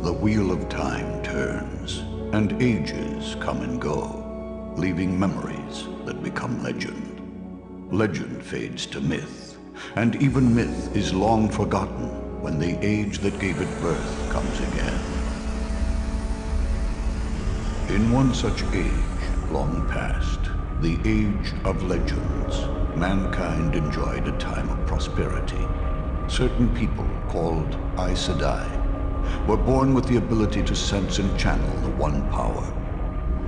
The wheel of time turns, and ages come and go, leaving memories that become legend. Legend fades to myth, and even myth is long forgotten when the age that gave it birth comes again. In one such age, long past, the Age of Legends, mankind enjoyed a time of prosperity. Certain people, called Aes Sedai, were born with the ability to sense and channel the One Power.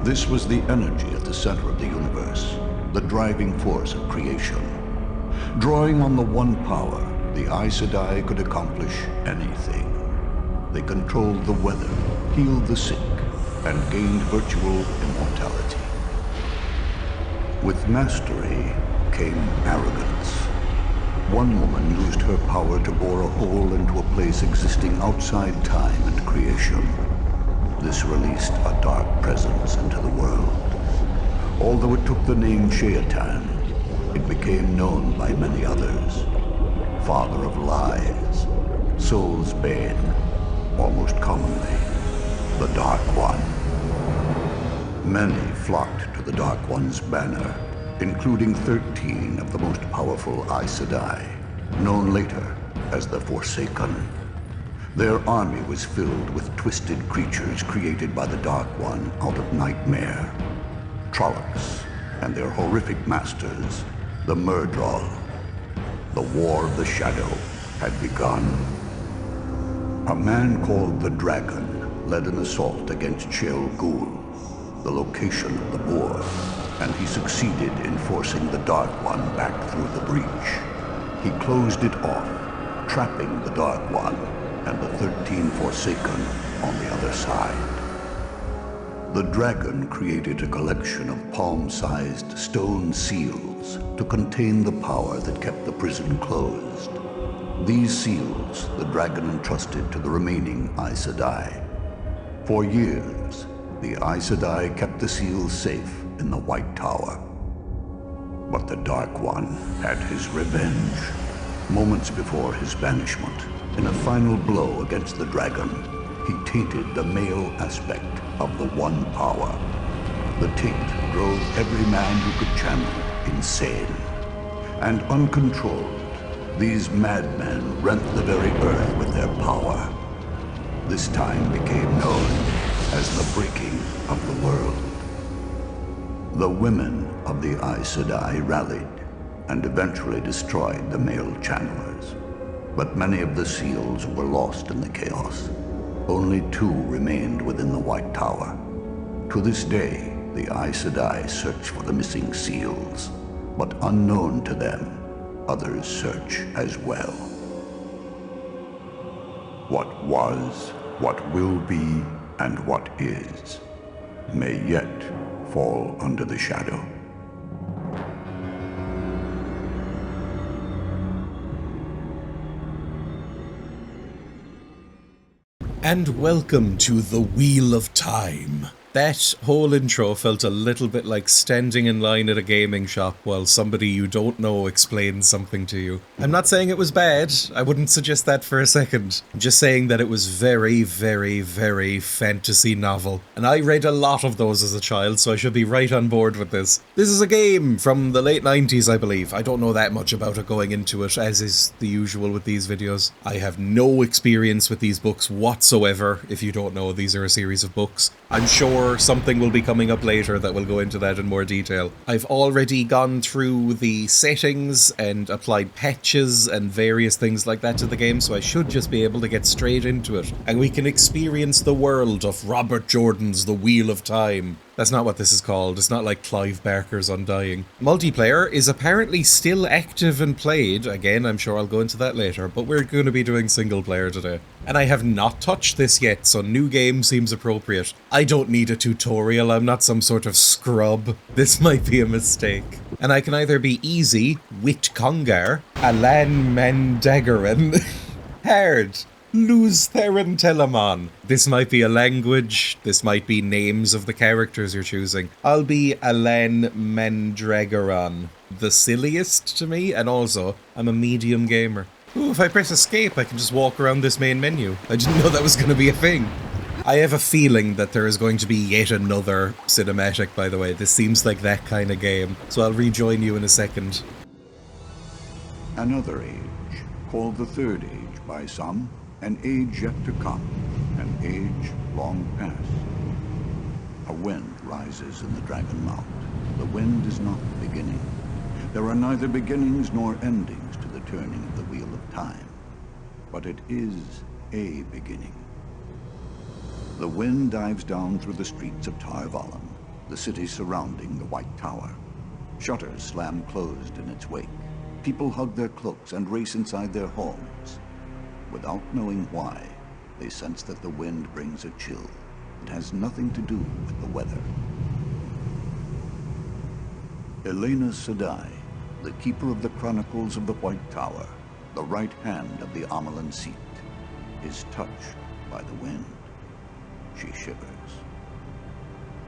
This was the energy at the center of the universe, the driving force of creation. Drawing on the One Power, the Aes Sedai could accomplish anything. They controlled the weather, healed the sick, and gained virtual immortality. With mastery came arrogance. One woman used her power to bore a hole into a place existing outside time and creation. This released a dark presence into the world. Although it took the name Sheatan, it became known by many others. Father of Lies, Soul's Bane, or most commonly, the Dark One. Many flocked to the Dark One's banner, including 13 of the most powerful Aes Sedai, known later as the Forsaken. Their army was filled with twisted creatures created by the Dark One out of nightmare. Trollocs and their horrific masters, the Murdral. The War of the Shadow had begun. A man called the Dragon led an assault against Shel Ghul, the location of the boar, and he succeeded in forcing the Dark One back through the breach. He closed it off, trapping the Dark One and the 13 Forsaken on the other side. The dragon created a collection of palm-sized stone seals to contain the power that kept the prison closed. These seals the dragon entrusted to the remaining Aes Sedai. For years, the Aes Sedai kept the seals safe in the White Tower. But the Dark One had his revenge. Moments before his banishment, in a final blow against the dragon, he tainted the male aspect of the One Power. The taint drove every man who could channel insane. And uncontrolled, these madmen rent the very earth with their power. This time became known as the breaking of the world. The women of the Aes Sedai rallied and eventually destroyed the male channelers. But many of the seals were lost in the chaos. Only 2 remained within the White Tower. To this day, the Aes Sedai search for the missing seals, but unknown to them, others search as well. What was, what will be, and what is, may yet fall under the shadow. And welcome to the Wheel of Time. That whole intro felt a little bit like standing in line at a gaming shop while somebody you don't know explains something to you. I'm not saying it was bad, I wouldn't suggest that for a second. I'm just saying that it was very, very, very fantasy novel. And I read a lot of those as a child, so I should be right on board with this. This is a game from the late 90s, I believe. I don't know that much about it going into it, as is the usual with these videos. I have no experience with these books whatsoever. If you don't know, these are a series of books. I'm sure something will be coming up later that will go into that in more detail. I've already gone through the settings and applied patches and various things like that to the game, so I should just be able to get straight into it. And we can experience the world of Robert Jordan's The Wheel of Time. That's not what this is called. It's not like Clive Barker's Undying. Multiplayer is apparently still active and played. Again, I'm sure I'll go into that later, but we're going to be doing single player today. And I have not touched this yet, so new game seems appropriate. I don't need a tutorial, I'm not some sort of scrub. This might be a mistake. And I can either be easy, Wit Congar, Alan Mandagaran, hard, Luz Theron Telemon. This might be a language, this might be names of the characters you're choosing. I'll be Alan Mandragoran. The silliest to me, and also, I'm a medium gamer. Ooh, if I press escape, I can just walk around this main menu. I didn't know that was going to be a thing. I have a feeling that there is going to be yet another cinematic, by the way. This seems like that kind of game. So I'll rejoin you in a second. Another age, called the Third Age by some, an age yet to come, an age long past. A wind rises in the Dragon Mount. The wind is not the beginning. There are neither beginnings nor endings to the turning of the wheel of time. But it is a beginning. The wind dives down through the streets of Tar Valon, the city surrounding the White Tower. Shutters slam closed in its wake. People hug their cloaks and race inside their homes. Without knowing why, they sense that the wind brings a chill. It has nothing to do with the weather. Elayna Sedai, the keeper of the Chronicles of the White Tower, the right hand of the Amelan seat, is touched by the wind. She shivers.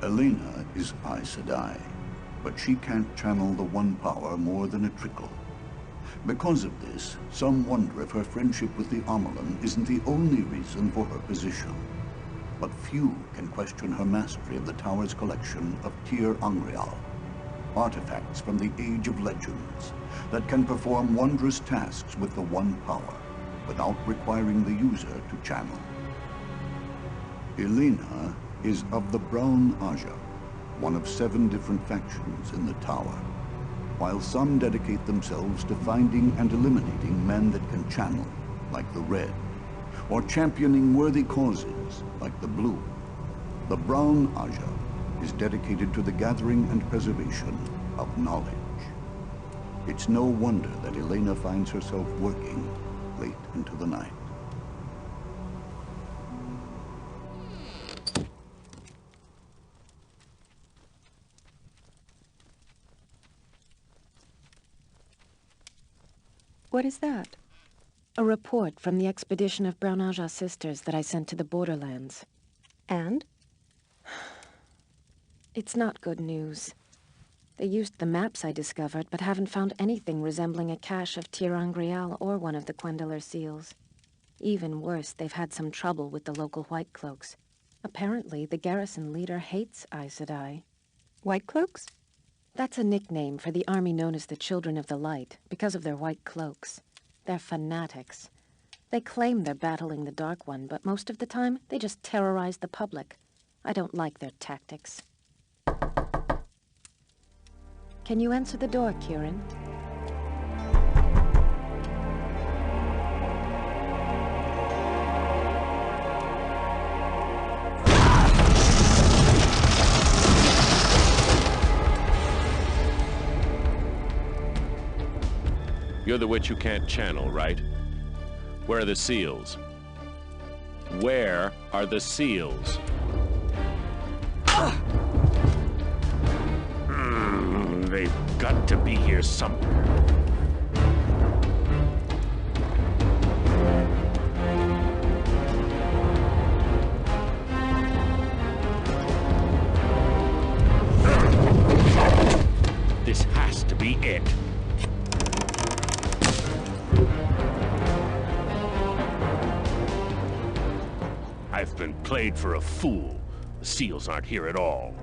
Elayna is Aes Sedai, but she can't channel the one power more than a trickle. Because of this, some wonder if her friendship with the Amelan isn't the only reason for her position. But few can question her mastery of the Tower's collection of Tir Angreal, artifacts from the Age of Legends that can perform wondrous tasks with the one power without requiring the user to channel. Elayna is of the Brown Aja, one of 7 different factions in the Tower, while some dedicate themselves to finding and eliminating men that can channel, like the Red, or championing worthy causes, like the Blue. The Brown Aja is dedicated to the gathering and preservation of knowledge. It's no wonder that Elayna finds herself working late into the night. What is that? A report from the expedition of Brown Aja sisters that I sent to the borderlands. And? It's not good news. They used the maps I discovered, but haven't found anything resembling a cache of Tir Angreal or one of the Quendeler seals. Even worse, they've had some trouble with the local White Cloaks. Apparently, the garrison leader hates Aes Sedai. White Cloaks? That's a nickname for the army known as the Children of the Light, because of their white cloaks. They're fanatics. They claim they're battling the Dark One, but most of the time, they just terrorize the public. I don't like their tactics. Can you answer the door, Kieran? You're the witch who can't channel, right? Where are the seals? Where are the seals? They've got to be here somewhere. This has to be it. I've been played for a fool. The seals aren't here at all.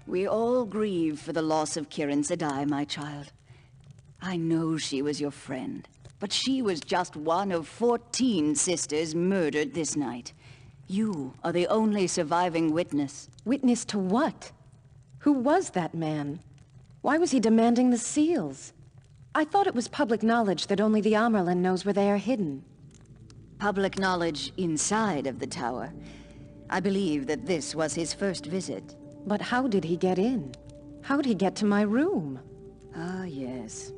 We all grieve for the loss of Kirin Sedai, my child. I know she was your friend, but she was just one of 14 sisters murdered this night. You are the only surviving witness. Witness to what? Who was that man? Why was he demanding the seals? I thought it was public knowledge that only the Amerlin knows where they are hidden. Public knowledge inside of the tower. I believe that this was his first visit. But how did he get in? How'd he get to my room? Ah, yes.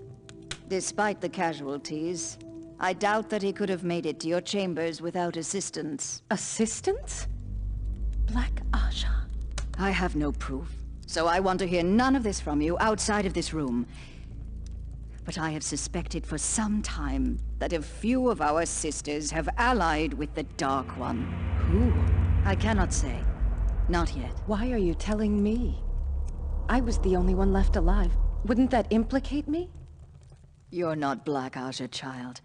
Despite the casualties, I doubt that he could have made it to your chambers without assistance. Assistance? Black Aja. I have no proof, so I want to hear none of this from you outside of this room. But I have suspected for some time that a few of our sisters have allied with the Dark One. Who? I cannot say. Not yet. Why are you telling me? I was the only one left alive. Wouldn't that implicate me? You're not Black Asha, child.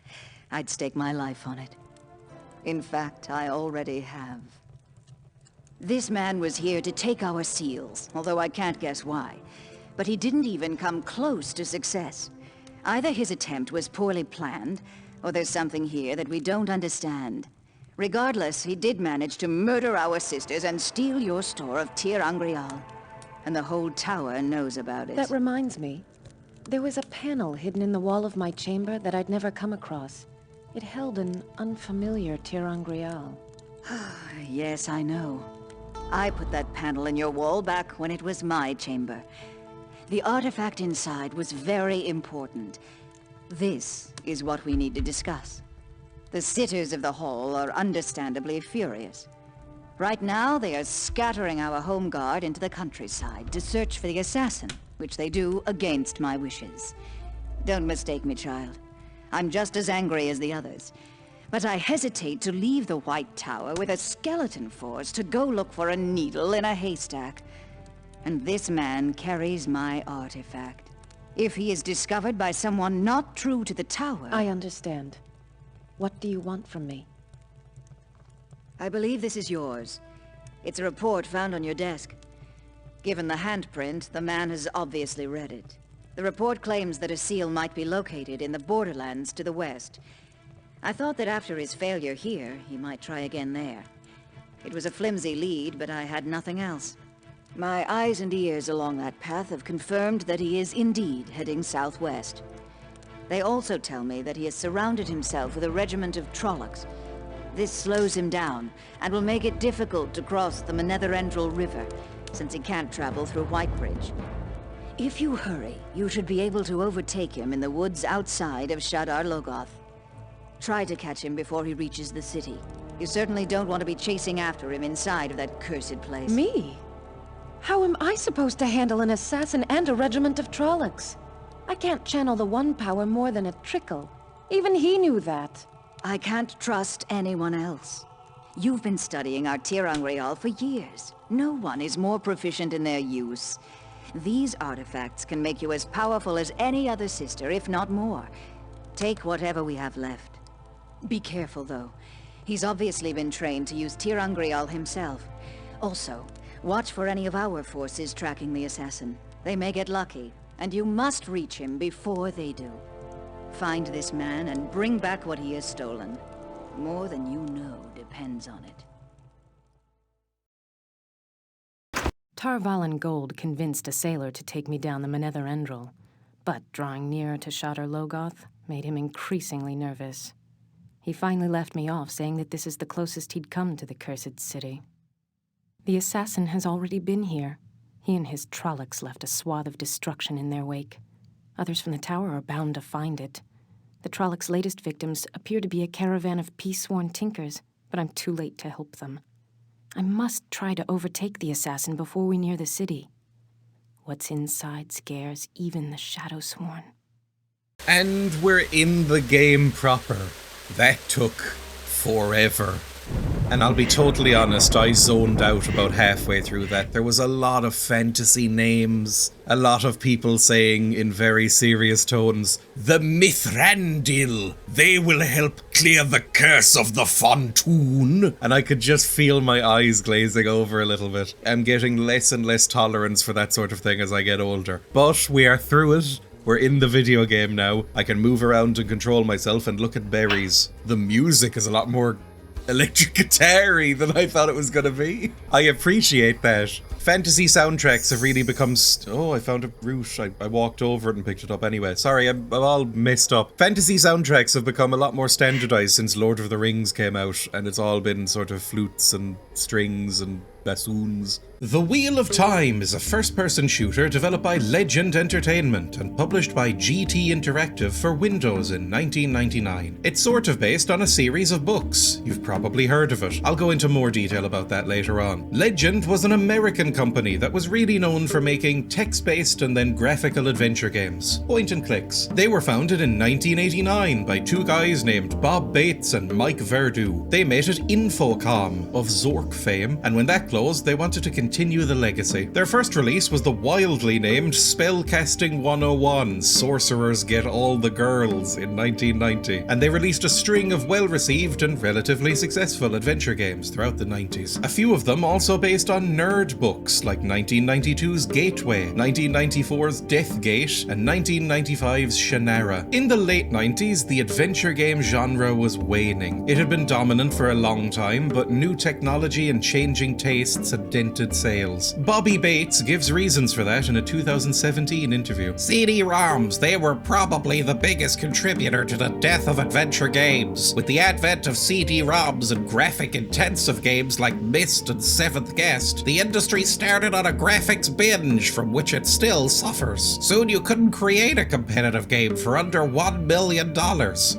I'd stake my life on it. In fact, I already have. This man was here to take our seals, although I can't guess why. But he didn't even come close to success. Either his attempt was poorly planned, or there's something here that we don't understand. Regardless, he did manage to murder our sisters and steal your store of Tir Angreal. And the whole tower knows about it. That reminds me. There was a panel hidden in the wall of my chamber that I'd never come across. It held an unfamiliar Tir Angreal. Yes, I know. I put that panel in your wall back when it was my chamber. The artifact inside was very important. This is what we need to discuss. The sitters of the hall are understandably furious. Right now, they are scattering our home guard into the countryside to search for the assassin, which they do against my wishes. Don't mistake me, child. I'm just as angry as the others. But I hesitate to leave the White Tower with a skeleton force to go look for a needle in a haystack. And this man carries my artifact. If he is discovered by someone not true to the tower... I understand. What do you want from me? I believe this is yours. It's a report found on your desk. Given the handprint, the man has obviously read it. The report claims that a seal might be located in the borderlands to the west. I thought that after his failure here, he might try again there. It was a flimsy lead, but I had nothing else. My eyes and ears along that path have confirmed that he is indeed heading southwest. They also tell me that he has surrounded himself with a regiment of Trollocs. This slows him down, and will make it difficult to cross the Netherendril River, since he can't travel through Whitebridge. If you hurry, you should be able to overtake him in the woods outside of Shadar Logoth. Try to catch him before he reaches the city. You certainly don't want to be chasing after him inside of that cursed place. Me? How am I supposed to handle an assassin and a regiment of Trollocs? I can't channel the one power more than a trickle. Even he knew that. I can't trust anyone else. You've been studying our Tir Angreal for years. No one is more proficient in their use. These artifacts can make you as powerful as any other sister, if not more. Take whatever we have left. Be careful, though. He's obviously been trained to use Tir Angreal himself. Also, watch for any of our forces tracking the assassin. They may get lucky, and you must reach him before they do. Find this man and bring back what he has stolen. More than you know depends on it. Tarvalin Gold convinced a sailor to take me down the Netherendril, but drawing nearer to Shadar Logoth made him increasingly nervous. He finally left me off, saying that this is the closest he'd come to the cursed city. The assassin has already been here. He and his Trollocs left a swath of destruction in their wake. Others from the tower are bound to find it. The Trollocs' latest victims appear to be a caravan of peace-sworn tinkers, but I'm too late to help them. I must try to overtake the assassin before we near the city. What's inside scares even the Shadowsworn. And we're in the game proper. That took forever. And I'll be totally honest, I zoned out about halfway through that. There was a lot of fantasy names, a lot of people saying in very serious tones, "The Mithrandil, they will help clear the curse of the Fontoon." And I could just feel my eyes glazing over a little bit. I'm getting less and less tolerance for that sort of thing as I get older. But we are through it. We're in the video game now. I can move around and control myself and look at berries. The music is a lot more electric guitar-y than I thought it was gonna be. I appreciate that. Fantasy soundtracks have really become oh, I found a root. I walked over it and picked it up anyway. Sorry, I'm all messed up. Fantasy soundtracks have become a lot more standardized since Lord of the Rings came out, and it's all been sort of flutes and strings and bassoons. The Wheel of Time is a first-person shooter developed by Legend Entertainment and published by GT Interactive for Windows in 1999. It's sort of based on a series of books. You've probably heard of it. I'll go into more detail about that later on. Legend was an American American company that was really known for making text-based and then graphical adventure games, point and clicks. They were founded in 1989 by two guys named Bob Bates and Mike Verdu. They met at Infocom of Zork fame, and when that closed, they wanted to continue the legacy. Their first release was the wildly named Spellcasting 101 Sorcerers Get All the Girls in 1990, and they released a string of well-received and relatively successful adventure games throughout the 90s. A few of them also based on nerd books like 1992's Gateway, 1994's Deathgate, and 1995's Shannara. In the late 90s, the adventure game genre was waning. It had been dominant for a long time, but new technology and changing tastes had dented sales. Bobby Bates gives reasons for that in a 2017 interview. CD-ROMs, they were probably the biggest contributor to the death of adventure games. With the advent of CD-ROMs and graphic-intensive games like Myst and Seventh Guest, the industry started on a graphics binge from which it still suffers. Soon you couldn't create a competitive game for under $1 million.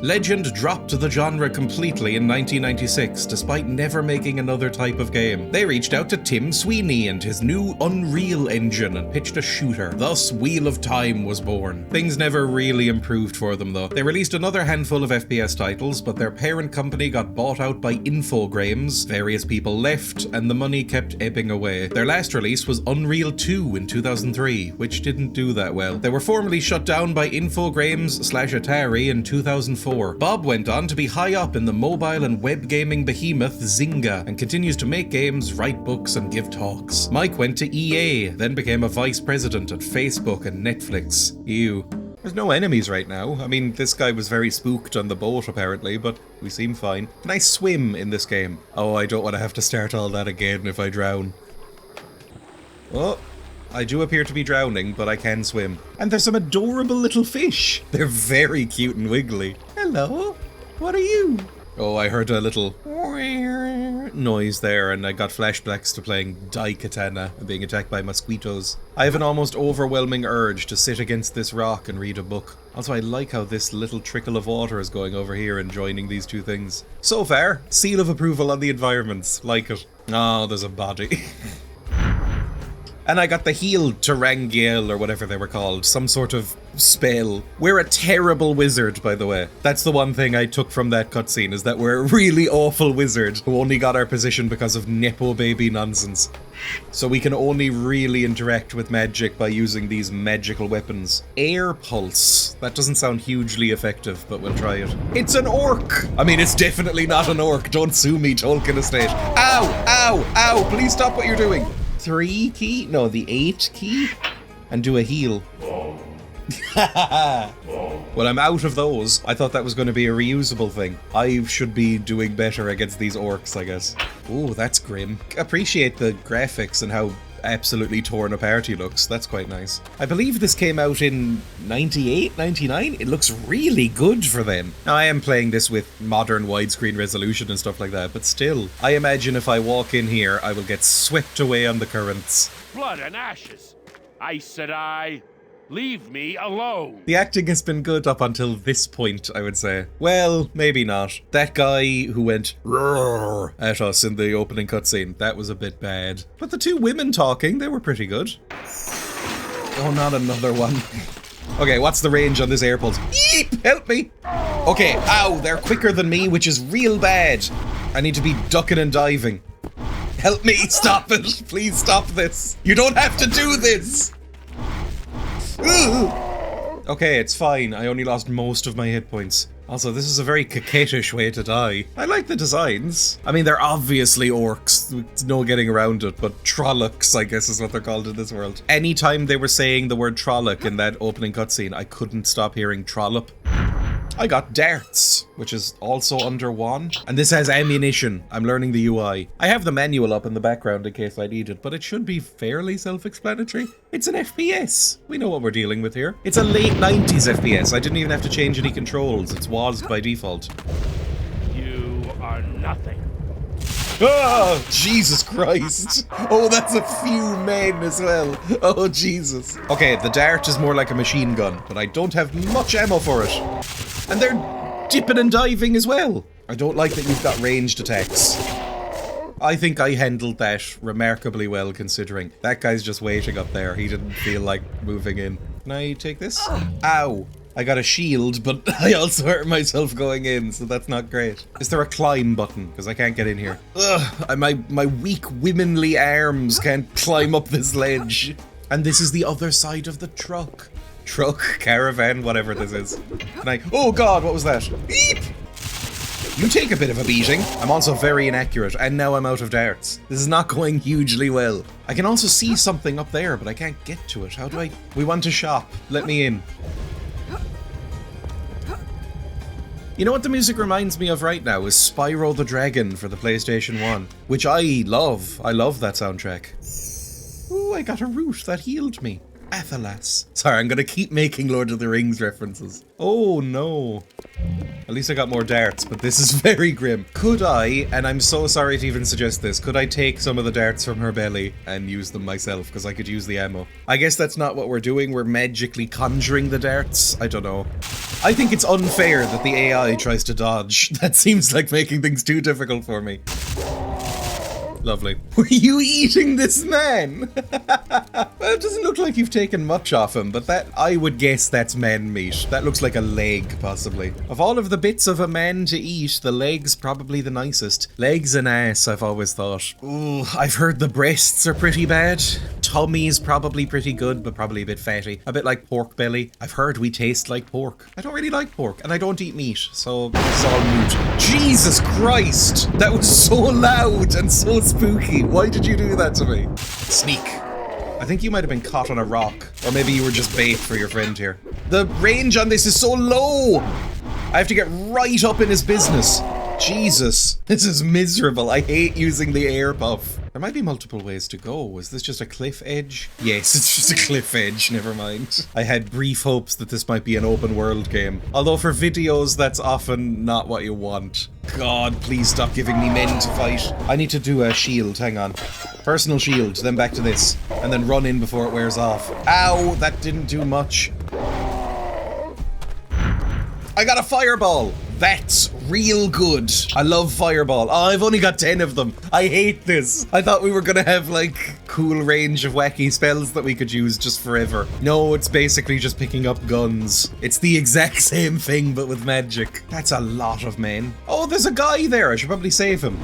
Legend dropped the genre completely in 1996, despite never making another type of game. They reached out to Tim Sweeney and his new Unreal Engine and pitched a shooter. Thus, Wheel of Time was born. Things never really improved for them though. They released another handful of FPS titles, but their parent company got bought out by Infogrames, various people left, and the money kept ebbing away. Their last release was Unreal 2 in 2003, which didn't do that well. They were formally shut down by Infogrames/Atari in 2004. Bob went on to be high up in the mobile and web gaming behemoth Zynga, and continues to make games, write books, and give talks. Mike went to EA, then became a vice president at Facebook and Netflix. Ew. There's no enemies right now. I mean, this guy was very spooked on the boat apparently, but we seem fine. Can I swim in this game? Oh, I don't want to have to start all that again if I drown. Oh, I do appear to be drowning, but I can swim. And there's some adorable little fish. They're very cute and wiggly. Hello, what are you? Oh, I heard a little noise there, and I got flashbacks to playing Daikatana and being attacked by mosquitoes. I have an almost overwhelming urge to sit against this rock and read a book. Also, I like how this little trickle of water is going over here and joining these two things. So far, seal of approval on the environments. Like it. Oh, there's a body. And I got the healed Tarangiel, or whatever they were called, some sort of spell. We're a terrible wizard, by the way. That's the one thing I took from that cutscene, is that we're a really awful wizard who only got our position because of Nepo baby nonsense. So we can only really interact with magic by using these magical weapons. Air Pulse. That doesn't sound hugely effective, but we'll try it. It's an orc! I mean, it's definitely not an orc. Don't sue me, Tolkien Estate. Ow! Ow! Ow! Please stop what you're doing. 3 key? No, the 8 key? And do a heal. Well, I'm out of those. I thought that was going to be a reusable thing. I should be doing better against these orcs, I guess. Ooh, that's grim. Appreciate the graphics and how absolutely torn apart he looks. That's quite nice. I believe this came out in 98, 99? It looks really good for them. Now, I am playing this with modern widescreen resolution and stuff like that, but still, I imagine if I walk in here, I will get swept away on the currents. Blood and ashes. Aes Sedai, leave me alone. The acting has been good up until this point, I would say. Well, maybe not. That guy who went roar at us in the opening cutscene, that was a bit bad. But the two women talking, they were pretty good. Oh, not another one. Okay, what's the range on this air pulse? Yeep, help me. Okay, ow, they're quicker than me, which is real bad. I need to be ducking and diving. Help me, stop it. Please stop this. You don't have to do this. Okay, it's fine. I only lost most of my hit points. Also, this is a very coquettish way to die. I like the designs. I mean, they're obviously orcs. There's no getting around it, but Trollocs, I guess is what they're called in this world. Anytime they were saying the word Trolloc in that opening cutscene, I couldn't stop hearing Trollop. I got darts, which is also under 1. And this has ammunition. I'm learning the UI. I have the manual up in the background in case I need it, but it should be fairly self-explanatory. It's an FPS. We know what we're dealing with here. It's a late 90s FPS. I didn't even have to change any controls. It's WASD by default. You are nothing. Oh, Jesus Christ. Oh, that's a few men as well. Oh, Jesus. Okay, the dart is more like a machine gun, but I don't have much ammo for it. And they're dipping and diving as well. I don't like that you've got ranged attacks. I think I handled that remarkably well, considering. That guy's just waiting up there. He didn't feel like moving in. Can I take this? Ow! I got a shield, but I also hurt myself going in, so that's not great. Is there a climb button? Because I can't get in here. Ugh, my weak womanly arms can't climb up this ledge. And this is the other side of the truck. Truck, caravan, whatever this is. Can I... Oh god, what was that? Beep! You take a bit of a beating. I'm also very inaccurate, and now I'm out of darts. This is not going hugely well. I can also see something up there, but I can't get to it. How do I... We want to shop. Let me in. You know what the music reminds me of right now is Spyro the Dragon for the PlayStation 1, which I love. I love that soundtrack. Ooh, I got a root that healed me. Athalas. Sorry, I'm gonna keep making Lord of the Rings references. Oh no. At least I got more darts, but this is very grim. Could I, and I'm so sorry to even suggest this, could I take some of the darts from her belly and use them myself? Because I could use the ammo. I guess that's not what we're doing. We're magically conjuring the darts. I don't know. I think it's unfair that the AI tries to dodge. That seems like making things too difficult for me. Lovely. Were you eating this man? Well, it doesn't look like you've taken much off him, but that, I would guess that's man meat. That looks like a leg, possibly. Of all of the bits of a man to eat, the leg's probably the nicest. Legs and ass, I've always thought. Ooh, I've heard the breasts are pretty bad. Tummy's probably pretty good, but probably a bit fatty. A bit like pork belly. I've heard we taste like pork. I don't really like pork, and I don't eat meat, so it's all moot. Jesus Christ! That was so loud and so spooky. Why did you do that to me? Sneak. I think you might have been caught on a rock. Or maybe you were just bait for your friend here. The range on this is so low! I have to get right up in his business. Jesus. This is miserable. I hate using the air buff. There might be multiple ways to go. Is this just a cliff edge? Yes, it's just a cliff edge. Never mind. I had brief hopes that this might be an open world game. Although for videos, that's often not what you want. God, please stop giving me men to fight. I need to do a shield. Hang on. Personal shield, then back to this. And then run in before it wears off. Ow, that didn't do much. I got a fireball. That's real good. I love fireball. Oh, I've only got 10 of them. I hate this. I thought we were gonna have like cool range of wacky spells that we could use just forever. No, it's basically just picking up guns. It's the exact same thing but with magic. That's a lot of men. Oh, there's a guy there. I should probably save him.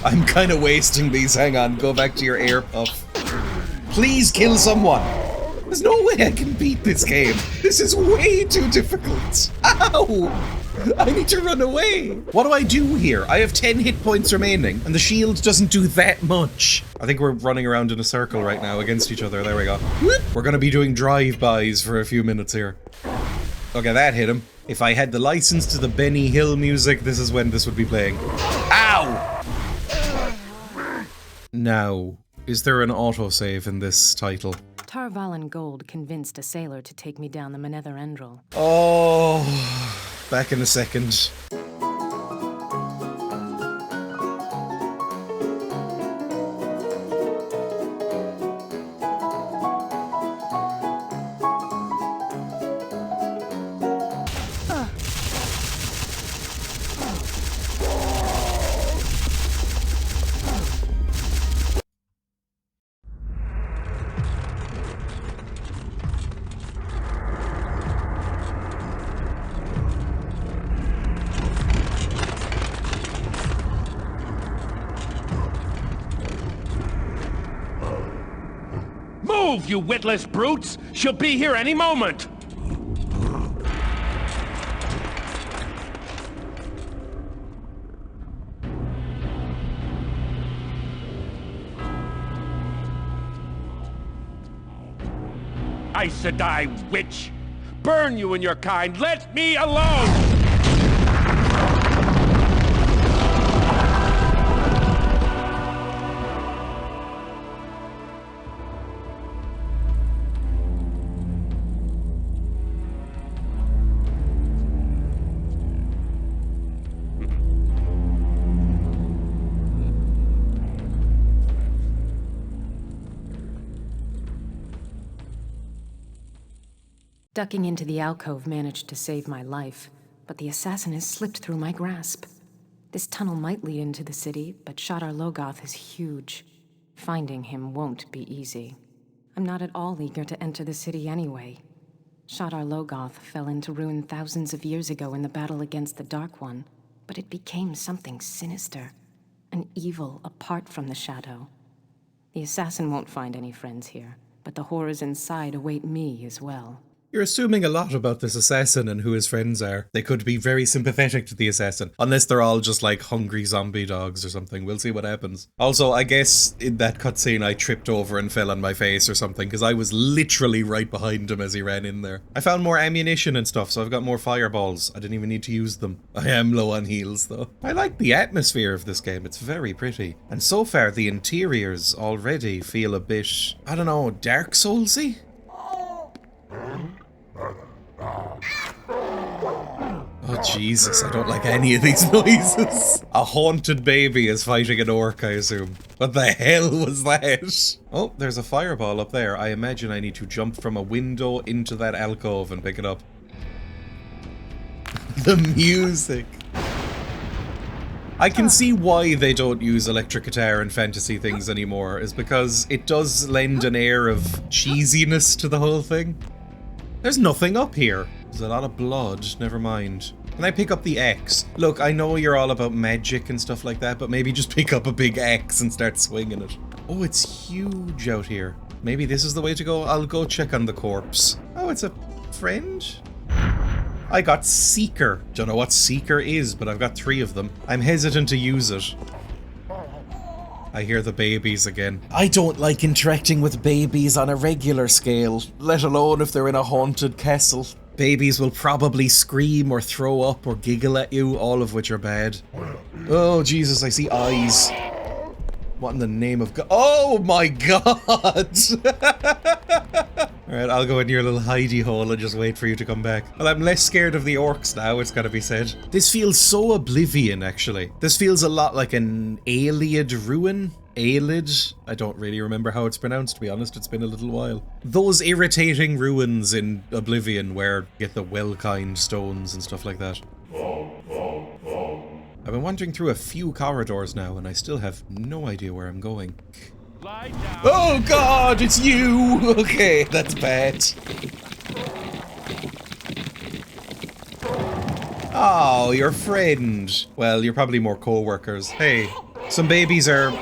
I'm kind of wasting these. Hang on. Go back to your air puff. Please kill someone. There's no way I can beat this game. This is way too difficult. Ow! I need to run away. What do I do here? I have 10 hit points remaining, and the shield doesn't do that much. I think we're running around in a circle right now against each other. There we go. We're gonna be doing drive-bys for a few minutes here. Okay, that hit him. If I had the license to the Benny Hill music, this is when this would be playing. Ow! Now, is there an autosave in this title? Tarvalin Gold convinced a sailor to take me down the Manether Endril. Oh, back in a second. Move, you witless brutes! She'll be here any moment! Aes Sedai, witch! Burn you and your kind! Let me alone! Ducking into the alcove managed to save my life, but the assassin has slipped through my grasp. This tunnel might lead into the city, but Shadar Logoth is huge. Finding him won't be easy. I'm not at all eager to enter the city anyway. Shadar Logoth fell into ruin thousands of years ago in the battle against the Dark One, but it became something sinister, an evil apart from the shadow. The assassin won't find any friends here, but the horrors inside await me as well. You're assuming a lot about this assassin and who his friends are. They could be very sympathetic to the assassin, unless they're all just like hungry zombie dogs or something. We'll see what happens. Also, I guess in that cutscene I tripped over and fell on my face or something, because I was literally right behind him as he ran in there. I found more ammunition and stuff, so I've got more fireballs. I didn't even need to use them. I am low on heals, though. I like the atmosphere of this game. It's very pretty. And so far, the interiors already feel a bit, I don't know, Dark Soulsy? Oh Jesus, I don't like any of these noises. A haunted baby is fighting an orc, I assume. What the hell was that? Oh, there's a fireball up there. I imagine I need to jump from a window into that alcove and pick it up. The music. I can see why they don't use electric guitar in fantasy things anymore, is because it does lend an air of cheesiness to the whole thing. There's nothing up here. There's a lot of blood, never mind. Can I pick up the axe? Look, I know you're all about magic and stuff like that, but maybe just pick up a big axe and start swinging it. Oh, it's huge out here. Maybe this is the way to go? I'll go check on the corpse. Oh, it's a friend? I got Seeker. Don't know what Seeker is, but I've got 3 of them. I'm hesitant to use it. I hear the babies again. I don't like interacting with babies on a regular scale, let alone if they're in a haunted castle. Babies will probably scream or throw up or giggle at you, all of which are bad. Oh, Jesus, I see eyes. What in the name of God? Oh my God! Alright, I'll go in your little hidey hole and just wait for you to come back. Well, I'm less scared of the orcs now, it's gotta be said. This feels so Oblivion, actually. This feels a lot like an Aelid ruin. Aelid? I don't really remember how it's pronounced, to be honest, it's been a little while. Those irritating ruins in Oblivion where you get the well-kind stones and stuff like that. I've been wandering through a few corridors now, and I still have no idea where I'm going. Oh God, it's you! Okay, that's bad. Oh, your friend. Well, you're probably more co-workers. Hey, some babies are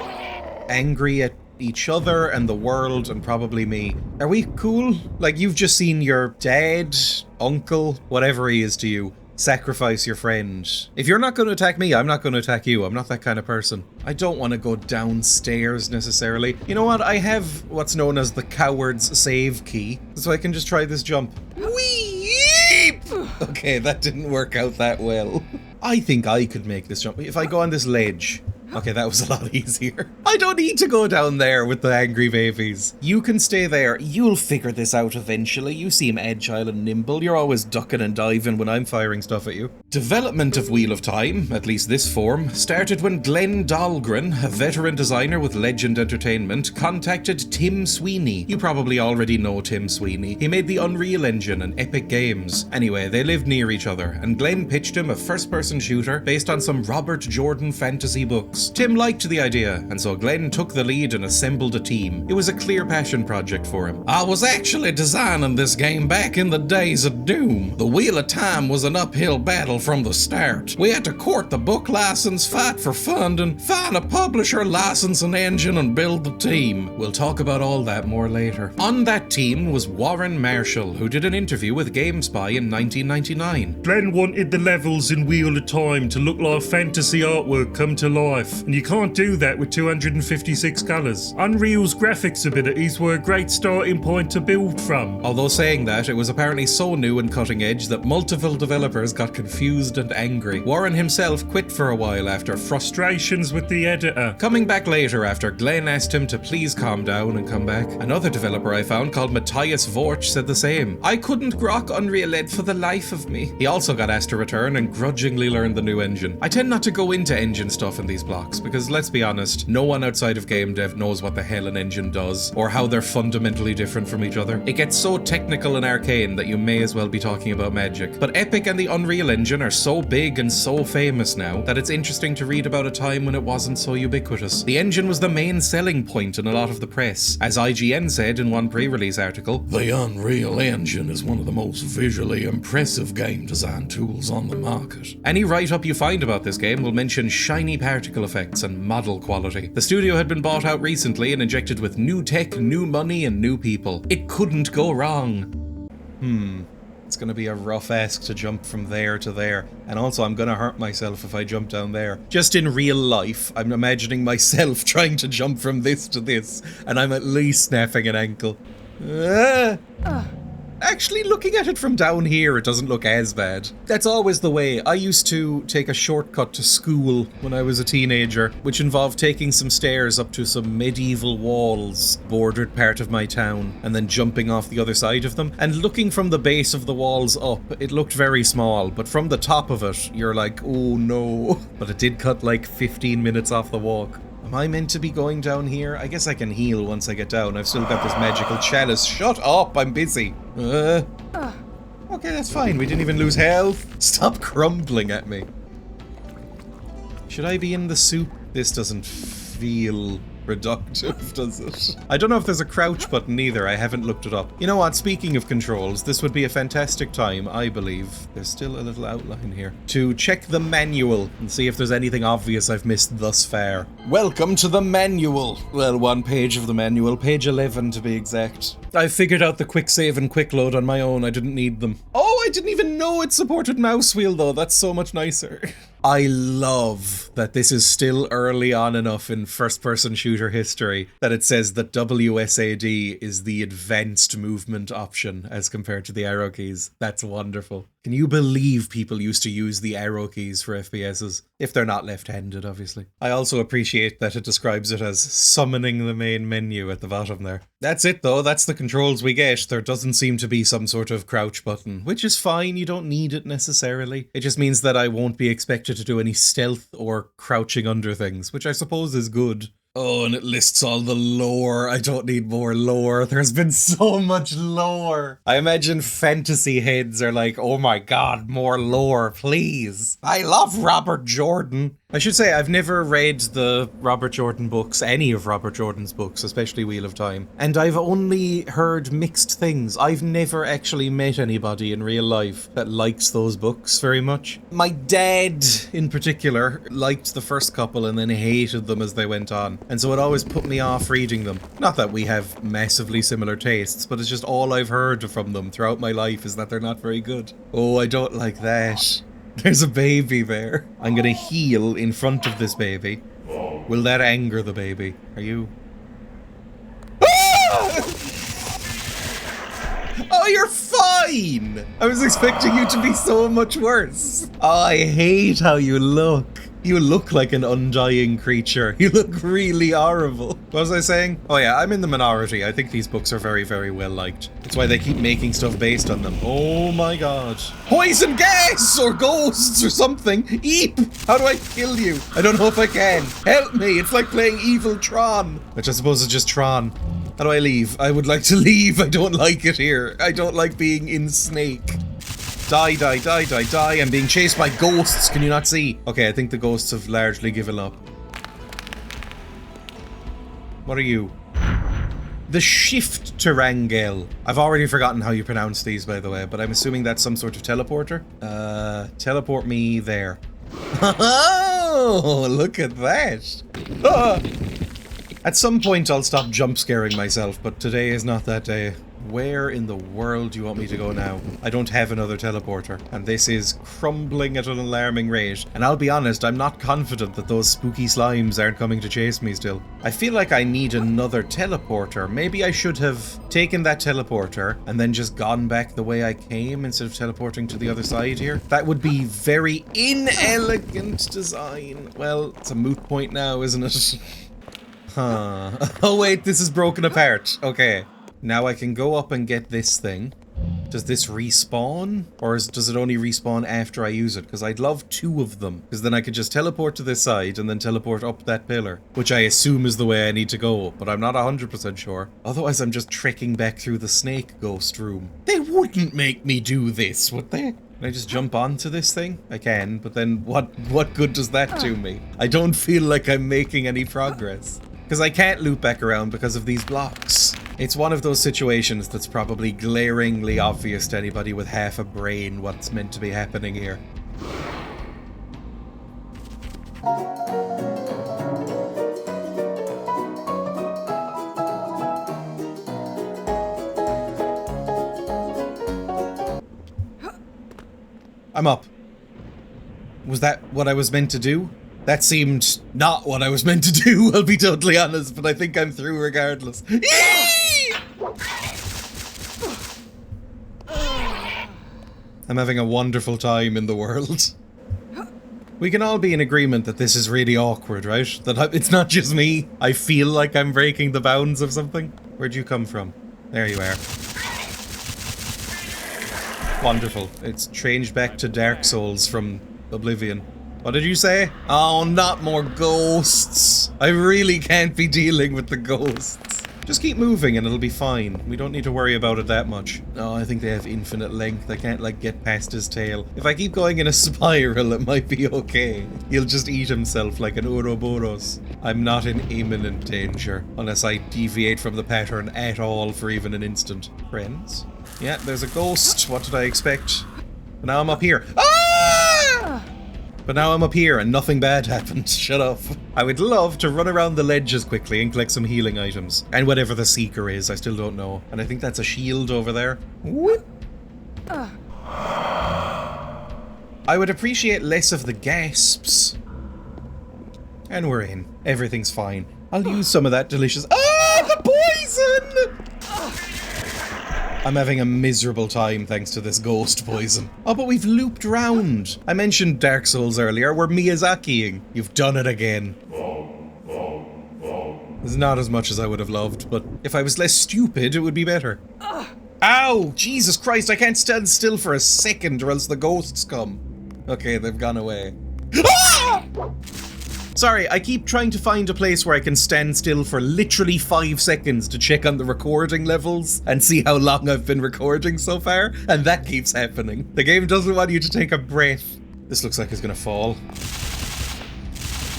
angry at each other and the world and probably me. Are we cool? Like, you've just seen your dad, uncle, whatever he is to you, sacrifice your friend. If you're not going to attack me, I'm not going to attack you. I'm not that kind of person. I don't want to go downstairs necessarily. You know what? I have what's known as the coward's save key, so I can just try this jump. Weep! Okay, that didn't work out that well. I think I could make this jump. If I go on this ledge. Okay, that was a lot easier. I don't need to go down there with the angry babies. You can stay there. You'll figure this out eventually. You seem agile and nimble. You're always ducking and diving when I'm firing stuff at you. Development of Wheel of Time, at least this form, started when Glenn Dahlgren, a veteran designer with Legend Entertainment, contacted Tim Sweeney. You probably already know Tim Sweeney. He made the Unreal Engine and Epic Games. Anyway, they lived near each other, and Glenn pitched him a first-person shooter based on some Robert Jordan fantasy books. Tim liked the idea, and so Glenn took the lead and assembled a team. It was a clear passion project for him. I was actually designing this game back in the days of Doom. The Wheel of Time was an uphill battle from the start. We had to court the book license, fight for funding, find a publisher, license an engine, and build the team. We'll talk about all that more later. On that team was Warren Marshall, who did an interview with GameSpy in 1999. Glenn wanted the levels in Wheel of Time to look like fantasy artwork come to life. And you can't do that with 256 colours. Unreal's graphics abilities were a great starting point to build from. Although saying that, it was apparently so new and cutting edge that multiple developers got confused and angry. Warren himself quit for a while after frustrations with the editor. Coming back later after Glenn asked him to please calm down and come back. Another developer I found called Matthias Vorch said the same. I couldn't grok Unreal Ed for the life of me. He also got asked to return and grudgingly learned the new engine. I tend not to go into engine stuff in these blocks, because let's be honest, no one outside of game dev knows what the hell an engine does, or how they're fundamentally different from each other. It gets so technical and arcane that you may as well be talking about magic. But Epic and the Unreal Engine are so big and so famous now that it's interesting to read about a time when it wasn't so ubiquitous. The engine was the main selling point in a lot of the press. As IGN said in one pre-release article, "The Unreal Engine is one of the most visually impressive game design tools on the market." Any write-up you find about this game will mention shiny particle effects and model quality. The studio had been bought out recently and injected with new tech, new money, and new people. It couldn't go wrong. It's gonna be a rough ask to jump from there to there. And also, I'm gonna hurt myself if I jump down there. Just in real life, I'm imagining myself trying to jump from this to this, and I'm at least snapping an ankle. Actually, looking at it from down here, it doesn't look as bad. That's always the way. I used to take a shortcut to school when I was a teenager, which involved taking some stairs up to some medieval walls, bordered part of my town, and then jumping off the other side of them. And looking from the base of the walls up, it looked very small, but from the top of it, you're like, oh no. But it did cut like 15 minutes off the walk. Am I meant to be going down here? I guess I can heal once I get down. I've still got this magical chalice. Shut up, I'm busy. Okay, that's fine. We didn't even lose health. Stop crumbling at me. Should I be in the soup? This doesn't feel reductive, does it? I don't know if there's a crouch button either. I haven't looked it up. You know what? Speaking of controls, this would be a fantastic time, I believe. There's still a little outline here. To check the manual and see if there's anything obvious I've missed thus far. Welcome to the manual. Well, one page of the manual. Page 11 to be exact. I figured out the quick save and quick load on my own. I didn't need them. Oh, I didn't even know it supported mouse wheel though. That's so much nicer. I love that this is still early on enough in first-person shooter history that it says that WSAD is the advanced movement option as compared to the arrow keys. That's wonderful. Can you believe people used to use the arrow keys for FPSs? If they're not left-handed, obviously. I also appreciate that it describes it as summoning the main menu at the bottom there. That's it though, that's the controls we get. There doesn't seem to be some sort of crouch button, which is fine, you don't need it necessarily. It just means that I won't be expected to do any stealth or crouching under things, which I suppose is good. Oh, and it lists all the lore. I don't need more lore. There's been so much lore. I imagine fantasy heads are like, oh my god, more lore, please. I love Robert Jordan. I should say, I've never read the Robert Jordan books, any of Robert Jordan's books, especially Wheel of Time, and I've only heard mixed things. I've never actually met anybody in real life that likes those books very much. My dad, in particular, liked the first couple and then hated them as they went on, and so it always put me off reading them. Not that we have massively similar tastes, but it's just all I've heard from them throughout my life is that they're not very good. Oh, I don't like that. There's a baby there. I'm gonna heal in front of this baby. Will that anger the baby? Are you... Ah! Oh, you're fine! I was expecting you to be so much worse. Oh, I hate how you look. You look like an undying creature. You look really horrible. What was I saying? Oh yeah, I'm in the minority. I think these books are very, very well liked. That's why they keep making stuff based on them. Oh my god. Poison gas! Or ghosts or something! Eep! How do I kill you? I don't know if I can. Help me! It's like playing Evil Tron. Which I suppose is just Tron. How do I leave? I would like to leave. I don't like it here. I don't like being in Snake. Die, die, die, die, die. I'm being chased by ghosts. Can you not see? Okay, I think the ghosts have largely given up. What are you? The Shift Terangel. I've already forgotten how you pronounce these, by the way, but I'm assuming that's some sort of teleporter. Teleport me there. Oh, look at that. Ah! At some point I'll stop jump scaring myself, but today is not that day. Where in the world do you want me to go now? I don't have another teleporter, and this is crumbling at an alarming rate. And I'll be honest, I'm not confident that those spooky slimes aren't coming to chase me still. I feel like I need another teleporter. Maybe I should have taken that teleporter and then just gone back the way I came instead of teleporting to the other side here. That would be very inelegant design. Well, it's a moot point now, isn't it? Huh. Oh wait, this is broken apart. Okay. Now I can go up and get this thing. Does this respawn? Or does it only respawn after I use it? Because I'd love 2 of them. Because then I could just teleport to this side and then teleport up that pillar. Which I assume is the way I need to go, but I'm not 100% sure. Otherwise I'm just trekking back through the snake ghost room. They wouldn't make me do this, would they? Can I just jump onto this thing? I can, but then what good does that do me? I don't feel like I'm making any progress. Because I can't loop back around because of these blocks. It's one of those situations that's probably glaringly obvious to anybody with half a brain what's meant to be happening here. I'm up. Was that what I was meant to do? That seemed not what I was meant to do, I'll be totally honest, but I think I'm through regardless. I'm having a wonderful time in the world. We can all be in agreement that this is really awkward, right? That it's not just me. I feel like I'm breaking the bounds of something. Where'd you come from? There you are. Wonderful. It's changed back to Dark Souls from Oblivion. What did you say? Oh, not more ghosts. I really can't be dealing with the ghosts. Just keep moving and it'll be fine. We don't need to worry about it that much. Oh, I think they have infinite length. I can't, like, get past his tail. If I keep going in a spiral, it might be okay. He'll just eat himself like an Ouroboros. I'm not in imminent danger, unless I deviate from the pattern at all for even an instant. Friends? Yeah, there's a ghost. What did I expect? But now I'm up here. Ah! But now I'm up here and nothing bad happened. Shut up. I would love to run around the ledges quickly and collect some healing items. And whatever the seeker is, I still don't know. And I think that's a shield over there. Whoop. I would appreciate less of the gasps. And we're in. Everything's fine. I'll use some of that delicious— Ah! The poison! I'm having a miserable time thanks to this ghost poison. Oh, but we've looped round. I mentioned Dark Souls earlier. We're Miyazakiing. You've done it again. It's not as much as I would have loved, but if I was less stupid, it would be better. Ow! Jesus Christ, I can't stand still for a second or else the ghosts come. Okay, they've gone away. Ah! Sorry, I keep trying to find a place where I can stand still for literally 5 seconds to check on the recording levels and see how long I've been recording so far, and that keeps happening. The game doesn't want you to take a breath. This looks like it's gonna fall.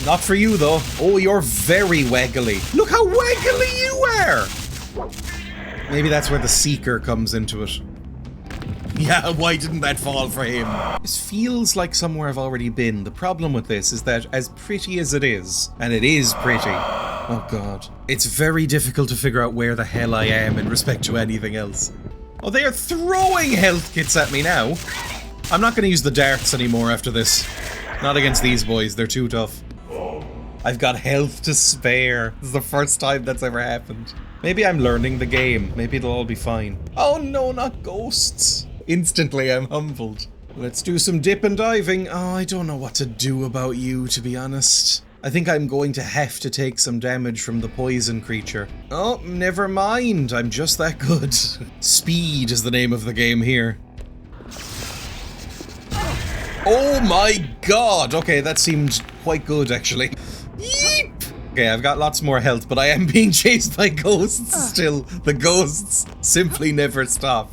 Not for you, though. Oh, you're very waggly. Look how waggly you are! Maybe that's where the Seeker comes into it. Yeah, why didn't that fall for him? This feels like somewhere I've already been. The problem with this is that as pretty as it is, and it is pretty, oh god, it's very difficult to figure out where the hell I am in respect to anything else. Oh, they are throwing health kits at me now. I'm not going to use the darts anymore after this. Not against these boys, they're too tough. I've got health to spare. This is the first time that's ever happened. Maybe I'm learning the game. Maybe it'll all be fine. Oh no, not ghosts. Instantly, I'm humbled. Let's do some dip and diving. Oh, I don't know what to do about you, to be honest. I think I'm going to have to take some damage from the poison creature. Oh, never mind. I'm just that good. Speed is the name of the game here. Oh my god! Okay, that seemed quite good, actually. Yeep! Okay, I've got lots more health, but I am being chased by ghosts still. The ghosts simply never stop.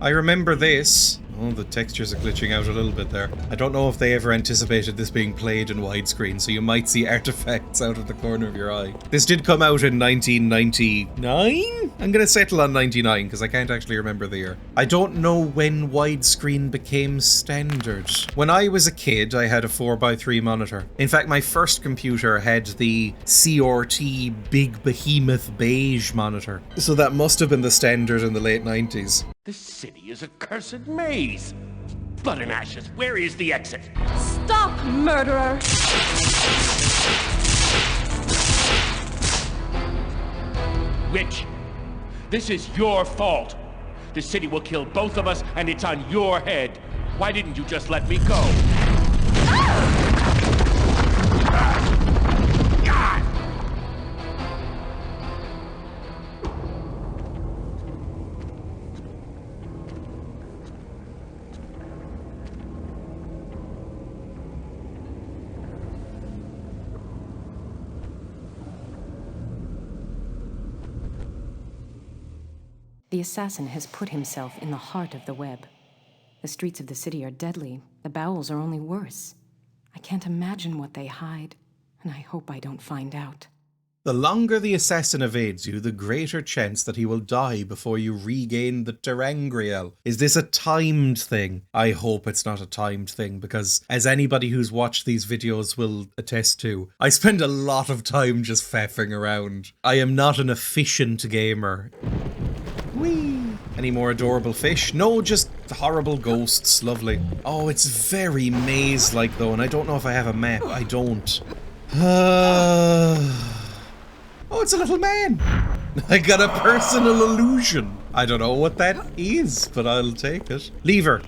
I remember this. Oh, the textures are glitching out a little bit there. I don't know if they ever anticipated this being played in widescreen, so you might see artifacts out of the corner of your eye. This did come out in 1999? I'm gonna settle on 99, because I can't actually remember the year. I don't know when widescreen became standard. When I was a kid, I had a 4x3 monitor. In fact, my first computer had the CRT Big Behemoth Beige monitor. So that must have been the standard in the late 90s. This city is a cursed maze. Blood and ashes, where is the exit? Stop, murderer! Witch, this is your fault. The city will kill both of us, and it's on your head. Why didn't you just let me go? God! The assassin has put himself in the heart of the web. The streets of the city are deadly. The bowels are only worse. I can't imagine what they hide, and I hope I don't find out. The longer the assassin evades you, the greater chance that he will die before you regain the ter'angreal. Is this a timed thing? I hope it's not a timed thing, because as anybody who's watched these videos will attest to, I spend a lot of time just faffing around. I am not an efficient gamer. Whee! Any more adorable fish? No, just horrible ghosts. Lovely. Oh, it's very maze-like though, and I don't know if I have a map. I don't. Oh, it's a little man! I got a personal illusion. I don't know what that is, but I'll take it. Lever.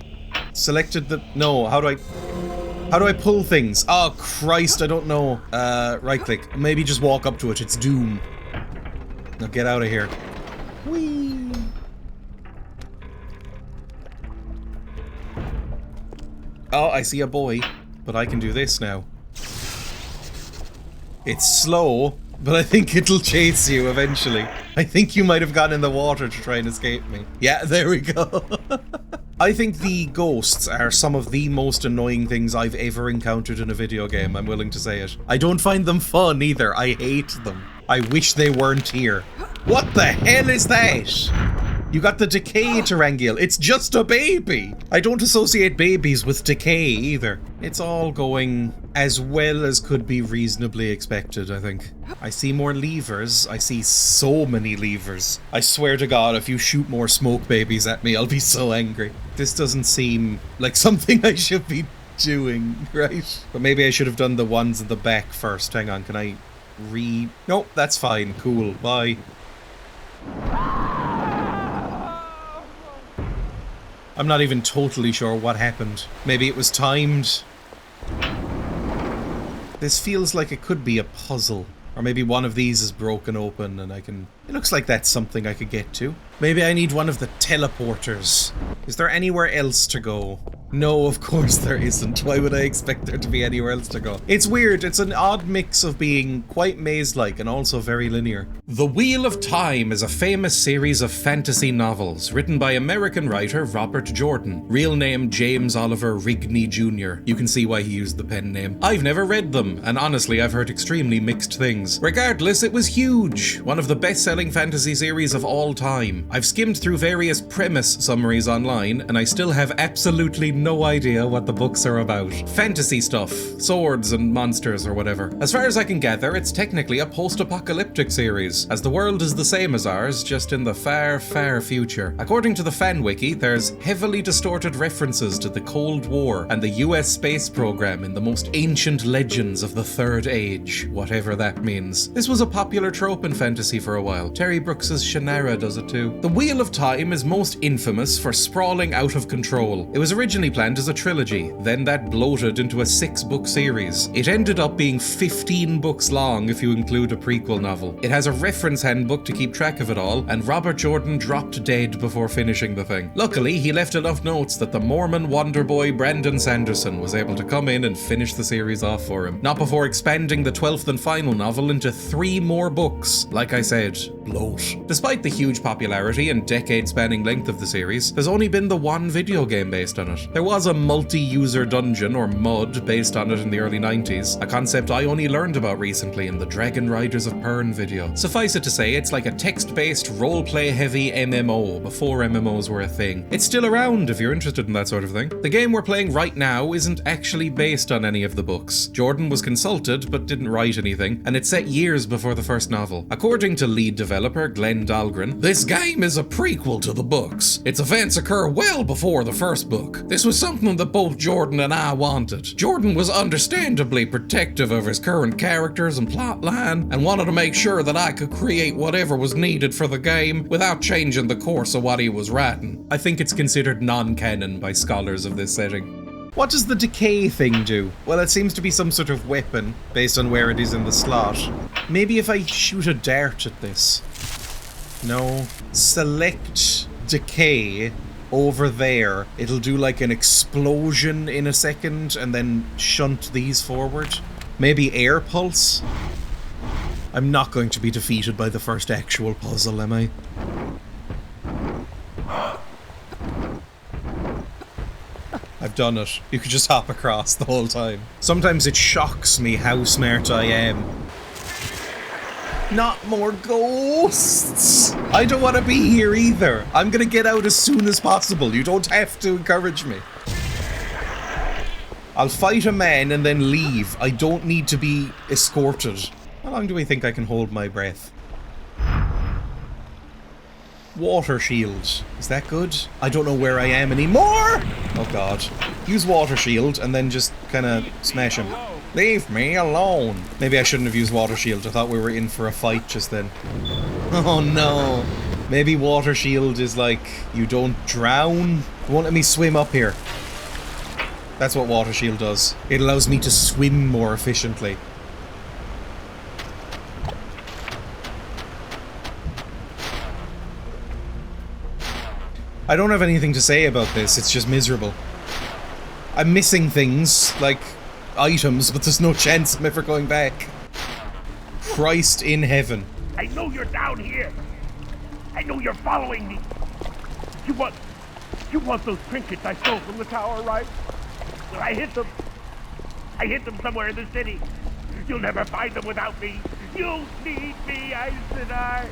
Selected the... No, how do I pull things? Oh, Christ, I don't know. Right click. Maybe just walk up to it. It's Doom. Now get out of here. Whee! Oh, I see a boy, but I can do this now. It's slow, but I think it'll chase you eventually. I think you might have gone in the water to try and escape me. Yeah, there we go. I think the ghosts are some of the most annoying things I've ever encountered in a video game, I'm willing to say it. I don't find them fun either, I hate them. I wish they weren't here. What the hell is that? You got the decay ter'angreal. It's just a baby. I don't associate babies with decay either. It's all going as well as could be reasonably expected, I think. I see more levers. I see so many levers. I swear to God, if you shoot more smoke babies at me, I'll be so angry. This doesn't seem like something I should be doing, right? But maybe I should have done the ones in the back first. Hang on, can I Nope, that's fine. Cool, bye. I'm not even totally sure what happened. Maybe it was timed. This feels like it could be a puzzle. Or maybe one of these is broken open and I can... It looks like that's something I could get to. Maybe I need one of the teleporters. Is there anywhere else to go? No, of course there isn't. Why would I expect there to be anywhere else to go? It's weird. It's an odd mix of being quite maze-like and also very linear. The Wheel of Time is a famous series of fantasy novels written by American writer Robert Jordan, real name James Oliver Rigney Jr. You can see why he used the pen name. I've never read them, and honestly I've heard extremely mixed things. Regardless, it was huge. One of the best-selling fantasy series of all time. I've skimmed through various premise summaries online, and I still have absolutely no idea what the books are about. Fantasy stuff, swords and monsters or whatever. As far as I can gather, it's technically a post-apocalyptic series, as the world is the same as ours, just in the far, far future. According to the fan wiki, there's heavily distorted references to the Cold War and the US space program in the most ancient legends of the Third Age, whatever that means. This was a popular trope in fantasy for a while. Terry Brooks's Shannara does it too. The Wheel of Time is most infamous for sprawling out of control. It was originally planned as a trilogy, then that bloated into a 6-book series. It ended up being 15 books long if you include a prequel novel. It has a reference handbook to keep track of it all, and Robert Jordan dropped dead before finishing the thing. Luckily, he left enough notes that the Mormon wonder boy Brandon Sanderson was able to come in and finish the series off for him. Not before expanding the 12th and final novel into 3 more books. Like I said, bloat. Despite the huge popularity and decade-spanning length of the series, there's only been the one video game based on it. There was a multi-user dungeon, or MUD, based on it in the early 90s, a concept I only learned about recently in the Dragon Riders of Pern video. Suffice it to say, it's like a text-based, role-play-heavy MMO, before MMOs were a thing. It's still around if you're interested in that sort of thing. The game we're playing right now isn't actually based on any of the books. Jordan was consulted, but didn't write anything, and it's set years before the first novel. According to lead developer Glenn Dahlgren, this game is a prequel to the books. Its events occur well before the first book. This was something that both Jordan and I wanted. Jordan was understandably protective of his current characters and plotline, and wanted to make sure that I could create whatever was needed for the game without changing the course of what he was writing. I think it's considered non-canon by scholars of this setting. What does the decay thing do? Well, it seems to be some sort of weapon, based on where it is in the slot. Maybe if I shoot a dart at this. No. Select decay over there. It'll do like an explosion in a second and then shunt these forward. Maybe air pulse? I'm not going to be defeated by the first actual puzzle, am I? have done it, you could just hop across the whole time. Sometimes it shocks me how smart I am. Not more ghosts! I don't want to be here either. I'm gonna get out as soon as possible. You don't have to encourage me. I'll fight a man and then leave. I don't need to be escorted. How long do we think I can hold my breath? Water shield. Is that good? I don't know where I am anymore! Oh god. Use water shield and then just kind of smash him. Leave me alone. Maybe I shouldn't have used water shield. I thought we were in for a fight just then. Oh no. Maybe water shield is like, you don't drown? It won't let me swim up here. That's what water shield does. It allows me to swim more efficiently. I don't have anything to say about this, it's just miserable. I'm missing things, like items, but there's no chance I'm ever going back. Christ in heaven. I know you're down here. I know you're following me. You want those trinkets I stole from the tower, right? Well, I hid them. I hid them somewhere in the city. You'll never find them without me. You'll need me, Aes Sedai.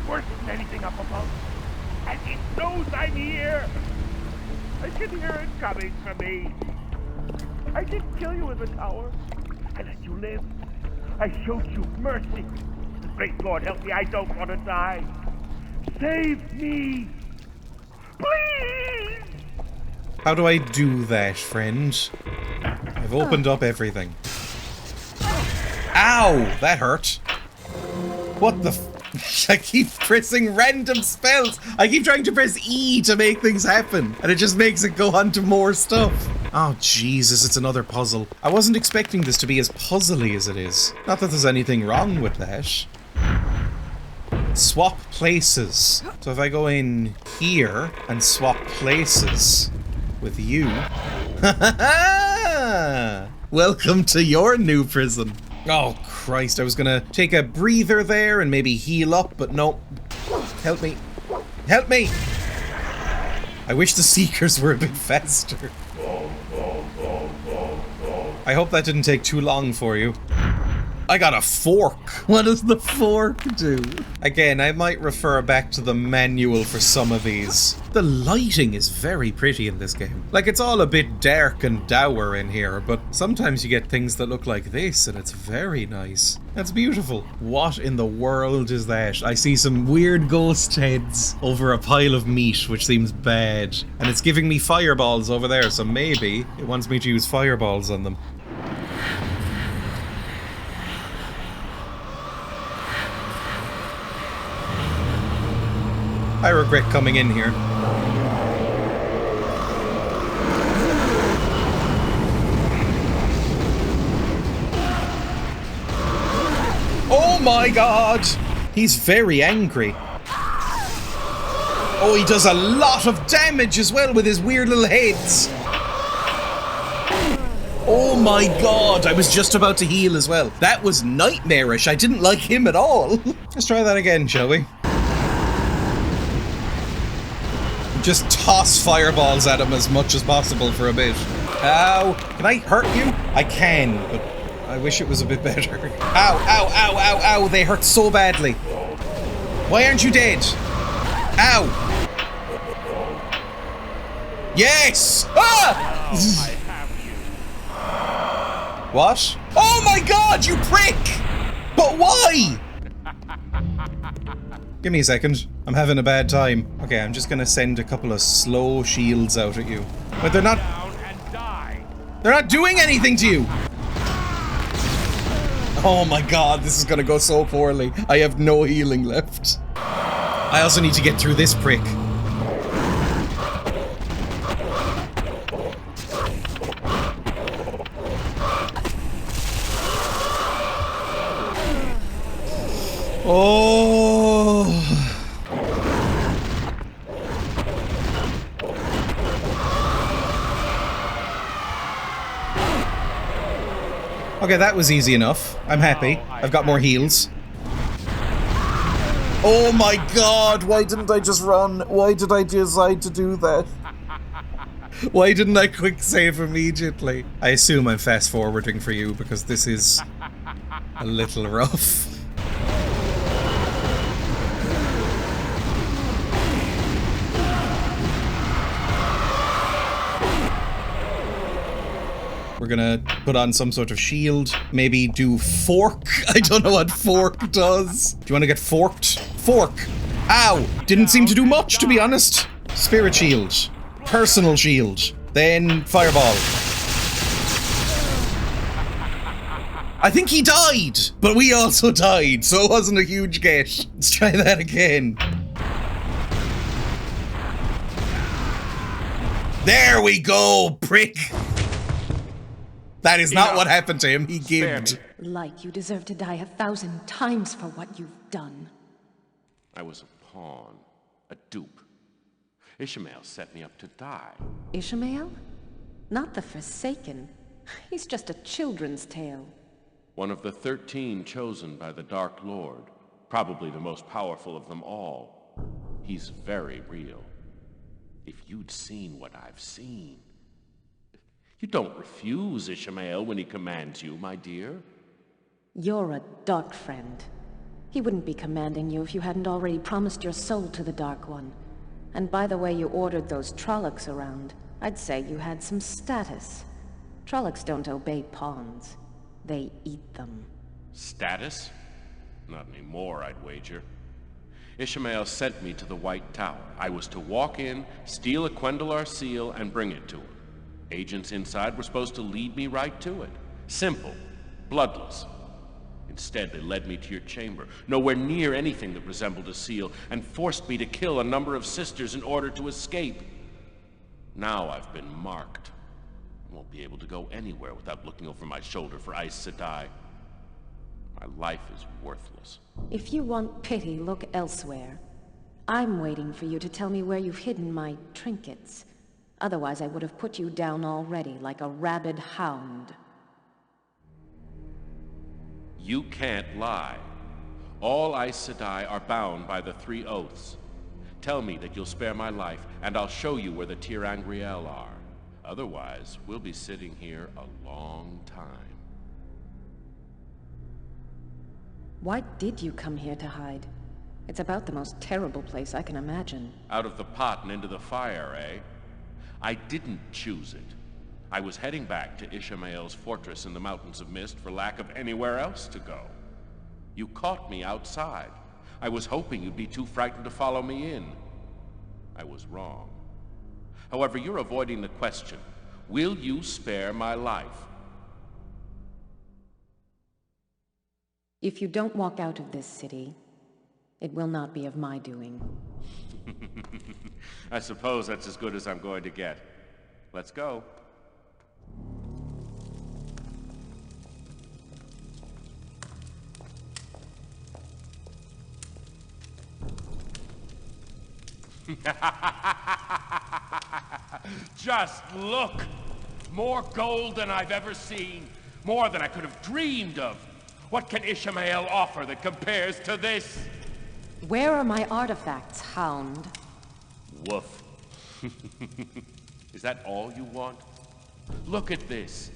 Worse than anything up above. And it knows I'm here. I can hear it coming for me. I can kill you in the tower and let you live. I showed you mercy. The great Lord help me, I don't want to die. Save me. Please! How do I do that, friend? I've opened up everything. Ow! That hurt. What the I keep pressing random spells. I keep trying to press E to make things happen, and it just makes it go on to more stuff. Oh, Jesus, it's another puzzle. I wasn't expecting this to be as puzzly as it is. Not that there's anything wrong with that. Swap places. So if I go in here and swap places with you... Welcome to your new prison. Oh, Christ, I was gonna take a breather there and maybe heal up, but no. Help me. Help me! I wish the Seekers were a bit faster. I hope that didn't take too long for you. I got a fork. What does the fork do? Again, I might refer back to the manual for some of these. The lighting is very pretty in this game. Like, it's all a bit dark and dour in here, but sometimes you get things that look like this, and it's very nice. That's beautiful. What in the world is that? I see some weird ghost heads over a pile of meat, which seems bad. And it's giving me fireballs over there, so maybe it wants me to use fireballs on them. I regret coming in here. Oh my god! He's very angry. Oh, he does a lot of damage as well with his weird little heads. Oh my god, I was just about to heal as well. That was nightmarish. I didn't like him at all. Let's try that again, shall we? Just toss fireballs at him as much as possible for a bit. Ow! Can I hurt you? I can, but I wish it was a bit better. Ow, ow, ow, ow, ow! They hurt so badly. Why aren't you dead? Ow! Yes! Ah! What? Oh my god, you prick! But why? Give me a second. I'm having a bad time. Okay, I'm just gonna send a couple of slow shields out at you. But they're not... They're not doing anything to you! Oh my god, this is gonna go so poorly. I have no healing left. I also need to get through this prick. Oh. Okay, that was easy enough. I'm happy. I've got more heals. Oh my god, why didn't I just run? Why did I decide to do that? Why didn't I quick save immediately? I assume I'm fast forwarding for you because this is a little rough. We're gonna put on some sort of shield. Maybe do fork. I don't know what fork does. Do you want to get forked? Fork. Ow! Didn't seem to do much, to be honest. Spirit shield. Personal shield. Then fireball. I think he died, but we also died, so it wasn't a huge get. Let's try that again. There we go, prick. That is not what happened to him. He gibbed. Like you deserve to die 1,000 times for what you've done. I was a pawn, a dupe. Ishmael set me up to die. Ishmael? Not the Forsaken. He's just a children's tale. One of the 13 chosen by the Dark Lord, probably the most powerful of them all. He's very real. If you'd seen what I've seen. You don't refuse Ishmael when he commands you, my dear. You're a dark friend. He wouldn't be commanding you if you hadn't already promised your soul to the Dark One. And by the way you ordered those Trollocs around, I'd say you had some status. Trollocs don't obey pawns. They eat them. Status? Not anymore, I'd wager. Ishmael sent me to the White Tower. I was to walk in, steal a Quendalar seal, and bring it to him. Agents inside were supposed to lead me right to it. Simple. Bloodless. Instead, they led me to your chamber, nowhere near anything that resembled a seal, and forced me to kill a number of sisters in order to escape. Now I've been marked. I won't be able to go anywhere without looking over my shoulder for Aes Sedai. My life is worthless. If you want pity, look elsewhere. I'm waiting for you to tell me where you've hidden my trinkets. Otherwise, I would have put you down already, like a rabid hound. You can't lie. All Aes Sedai are bound by the 3 oaths. Tell me that you'll spare my life, and I'll show you where the Tirangriel are. Otherwise, we'll be sitting here a long time. Why did you come here to hide? It's about the most terrible place I can imagine. Out of the pot and into the fire, eh? I didn't choose it. I was heading back to Ishmael's fortress in the Mountains of Mist for lack of anywhere else to go. You caught me outside. I was hoping you'd be too frightened to follow me in. I was wrong. However, you're avoiding the question. Will you spare my life? If you don't walk out of this city, it will not be of my doing. I suppose that's as good as I'm going to get. Let's go. Just look! More gold than I've ever seen. More than I could have dreamed of. What can Ishmael offer that compares to this? Where are my artifacts, hound? Woof. Is that all you want? Look at this.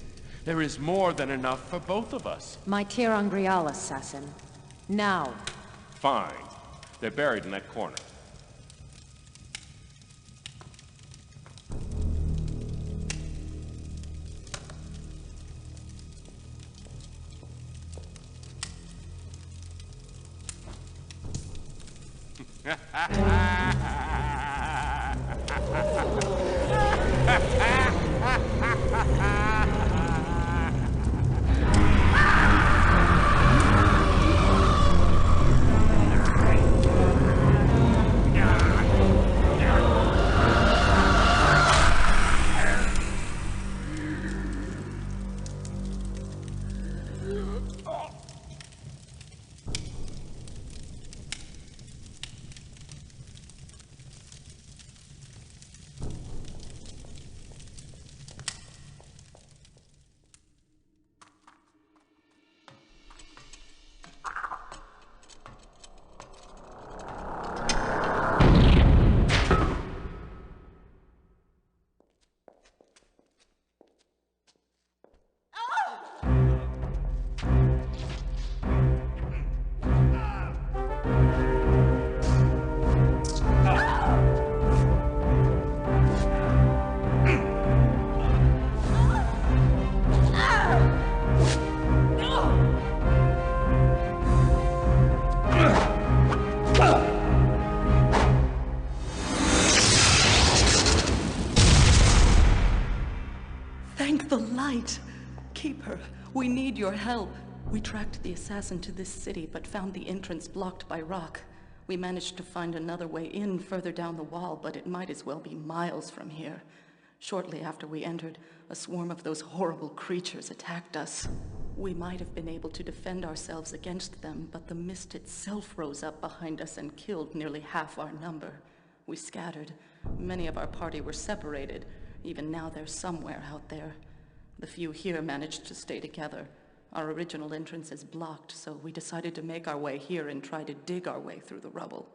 There is more than enough for both of us. My Tirangrial assassin. Now. Fine. They're buried in that corner. Keep her. We need your help. We tracked the assassin to this city, but found the entrance blocked by rock. We managed to find another way in further down the wall, but it might as well be miles from here. Shortly after we entered, a swarm of those horrible creatures attacked us. We might have been able to defend ourselves against them, but the mist itself rose up behind us and killed nearly half our number. We scattered. Many of our party were separated. Even now they're somewhere out there. The few here managed to stay together. Our original entrance is blocked, so we decided to make our way here and try to dig our way through the rubble.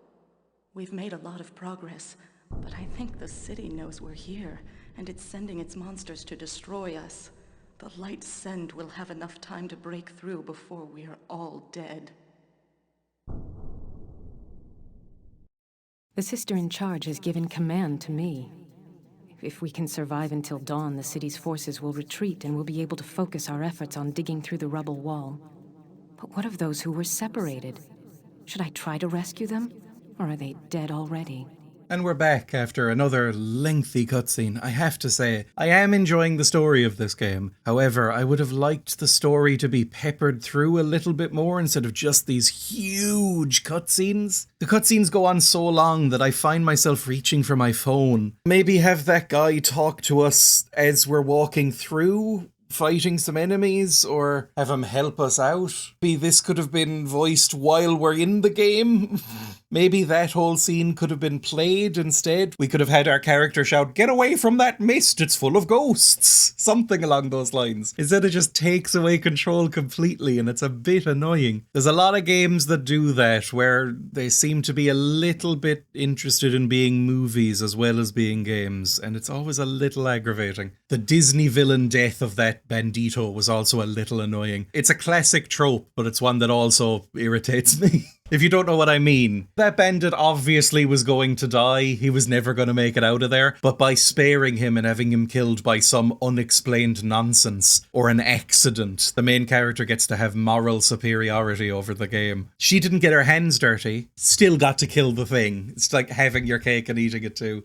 We've made a lot of progress, but I think the city knows we're here, and it's sending its monsters to destroy us. The light send will have enough time to break through before we are all dead. The sister in charge has given command to me. If we can survive until dawn, the city's forces will retreat and we'll be able to focus our efforts on digging through the rubble wall. But what of those who were separated? Should I try to rescue them? Or are they dead already? And we're back after another lengthy cutscene. I have to say, I am enjoying the story of this game. However, I would have liked the story to be peppered through a little bit more instead of just these huge cutscenes. The cutscenes go on so long that I find myself reaching for my phone. Maybe have that guy talk to us as we're walking through, fighting some enemies, or have him help us out. Maybe this could have been voiced while we're in the game. Maybe that whole scene could have been played instead. We could have had our character shout, "Get away from that mist, it's full of ghosts." Something along those lines. Instead it just takes away control completely and it's a bit annoying. There's a lot of games that do that where they seem to be a little bit interested in being movies as well as being games, and it's always a little aggravating. The Disney villain death of that bandito was also a little annoying. It's a classic trope, but it's one that also irritates me. If you don't know what I mean, that bandit obviously was going to die. He was never going to make it out of there. But by sparing him and having him killed by some unexplained nonsense or an accident, the main character gets to have moral superiority over the game. She didn't get her hands dirty, still got to kill the thing. It's like having your cake and eating it too.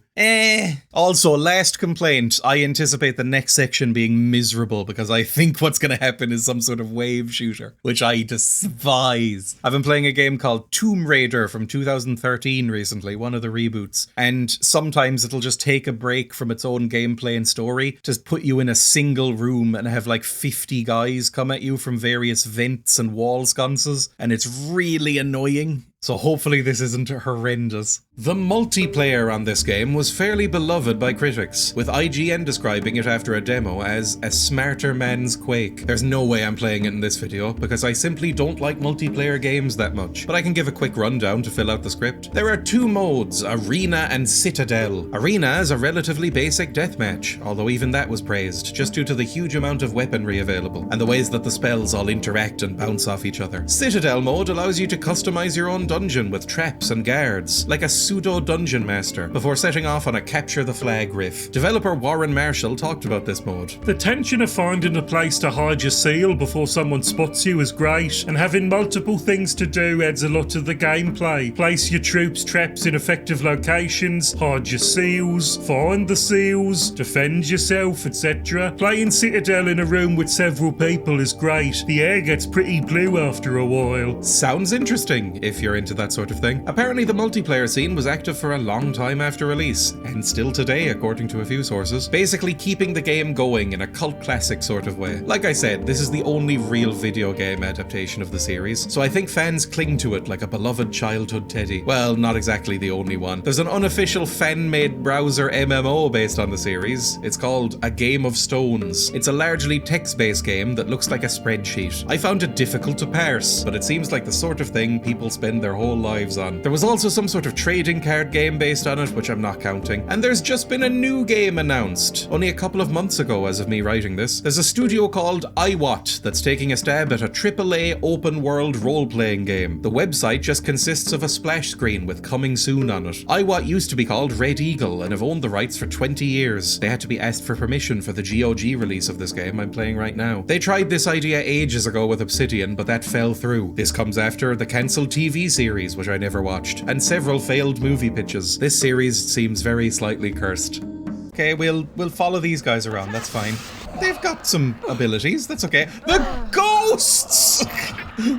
Also, last complaint, I anticipate the next section being miserable because I think what's going to happen is some sort of wave shooter, which I despise. I've been playing a game called Tomb Raider from 2013 recently, one of the reboots, and sometimes it'll just take a break from its own gameplay and story, just put you in a single room and have like 50 guys come at you from various vents and wall sconces, and it's really annoying. So hopefully this isn't horrendous. The multiplayer on this game was fairly beloved by critics, with IGN describing it after a demo as a smarter man's Quake. There's no way I'm playing it in this video, because I simply don't like multiplayer games that much, but I can give a quick rundown to fill out the script. There are two modes, Arena and Citadel. Arena is a relatively basic deathmatch, although even that was praised, just due to the huge amount of weaponry available, and the ways that the spells all interact and bounce off each other. Citadel mode allows you to customize your own dungeon with traps and guards, like a pseudo dungeon master, before setting off on a capture the flag riff. Developer Warren Marshall talked about this mode. The tension of finding a place to hide your seal before someone spots you is great, and having multiple things to do adds a lot to the gameplay. Place your troops' traps in effective locations, hide your seals, find the seals, defend yourself, etc. Playing Citadel in a room with several people is great. The air gets pretty blue after a while. Sounds interesting, if you're into that sort of thing. Apparently the multiplayer scene was active for a long time after release, and still today according to a few sources, basically keeping the game going in a cult classic sort of way. Like I said, this is the only real video game adaptation of the series, so I think fans cling to it like a beloved childhood teddy. Well, not exactly the only one. There's an unofficial fan-made browser MMO based on the series. It's called A Game of Stones. It's a largely text-based game that looks like a spreadsheet. I found it difficult to parse, but it seems like the sort of thing people spend their whole lives on. There was also some sort of trading card game based on it, which I'm not counting. And there's just been a new game announced, only a couple of months ago as of me writing this. There's a studio called iWat that's taking a stab at a AAA open world role-playing game. The website just consists of a splash screen with coming soon on it. iWat used to be called Red Eagle and have owned the rights for 20 years. They had to be asked for permission for the GOG release of this game I'm playing right now. They tried this idea ages ago with Obsidian, but that fell through. This comes after the cancelled TV series, which I never watched, and several failed movie pitches. This series seems very slightly cursed. Okay, we'll follow these guys around, that's fine. they've got some abilities. That's okay. The ghosts!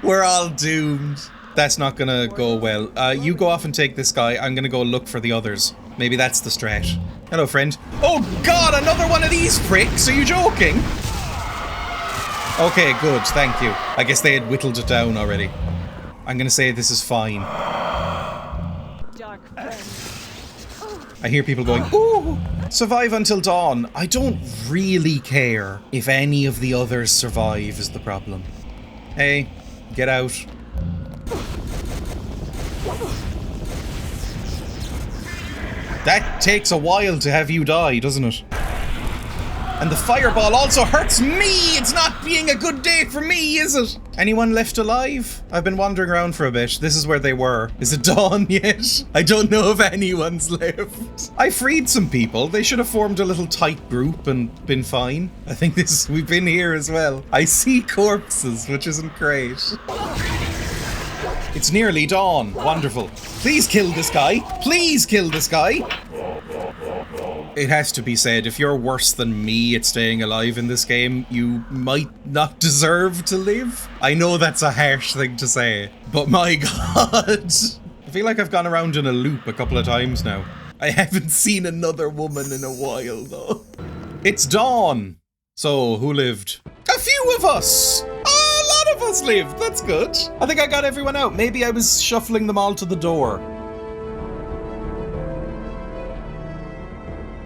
We're all doomed. That's not gonna go well. You go off and take this guy. I'm gonna go look for the others. Maybe that's the strat. Hello, friend. Oh God, another one of these pricks. Are you joking? Okay, good. Thank you. I guess they had whittled it down already. I'm gonna say this is fine. I hear people going, ooh, survive until dawn. I don't really care if any of the others survive is the problem. Hey, get out. That takes a while to have you die, doesn't it? And the fireball also hurts me! It's not being a good day for me, is it? Anyone left alive? I've been wandering around for a bit. This is where they were. Is it dawn yet? I don't know if anyone's left. I freed some people. They should have formed a little tight group and been fine. I think we've been here as well. I see corpses, which isn't great. It's nearly dawn. Wonderful. Please kill this guy. Please kill this guy. It has to be said, if you're worse than me at staying alive in this game, you might not deserve to live. I know that's a harsh thing to say, but my God. I feel like I've gone around in a loop a couple of times now. I haven't seen another woman in a while, though. It's dawn. So, who lived? A few of us. A lot of us lived. That's good. I think I got everyone out. Maybe I was shuffling them all to the door.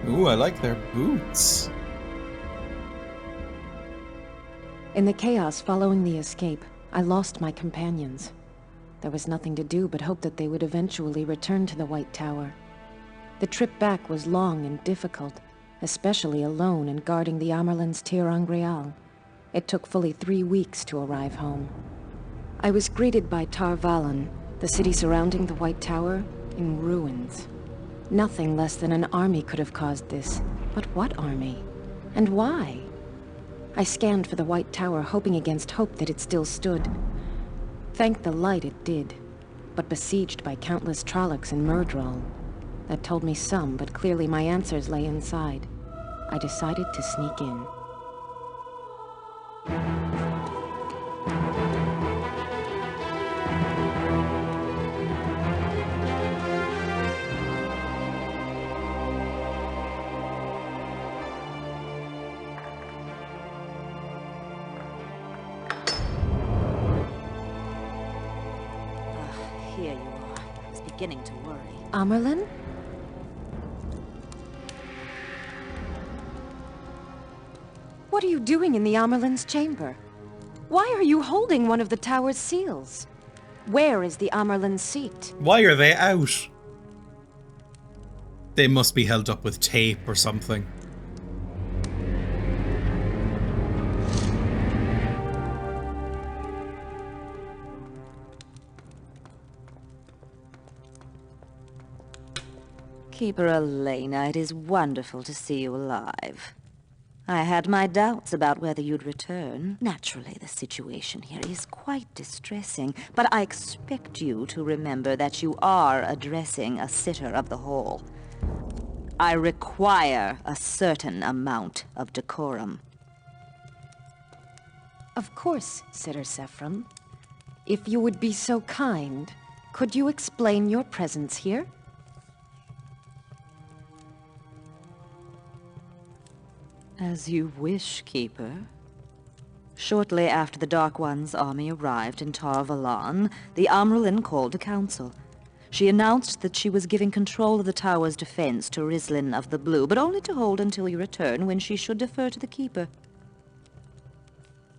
Ooh, I like their boots. In the chaos following the escape, I lost my companions. There was nothing to do but hope that they would eventually return to the White Tower. The trip back was long and difficult, especially alone and guarding the Amerlin's Tir-Angreal. It took fully 3 weeks to arrive home. I was greeted by Tar Valon, the city surrounding the White Tower, in ruins. Nothing less than an army could have caused this. But what army? And why? I scanned for the White Tower, hoping against hope that it still stood. Thank the light it did, but besieged by countless Trollocs and Myrddraal. That told me some, but clearly my answers lay inside. I decided to sneak in. Here you are. I was beginning to worry. Amerlin? What are you doing in the Amerlin's chamber? Why are you holding one of the tower's seals? Where is the Amerlin's seat? Why are they out? They must be held up with tape or something. Keeper Elayna, it is wonderful to see you alive. I had my doubts about whether you'd return. Naturally, the situation here is quite distressing, but I expect you to remember that you are addressing a sitter of the hall. I require a certain amount of decorum. Of course, Sitter Sephram. If you would be so kind, could you explain your presence here? As you wish, Keeper. Shortly after the Dark One's army arrived in Tar Valon, the Amerlin called a council. She announced that she was giving control of the tower's defense to Rislin of the Blue, but only to hold until your return, when she should defer to the Keeper.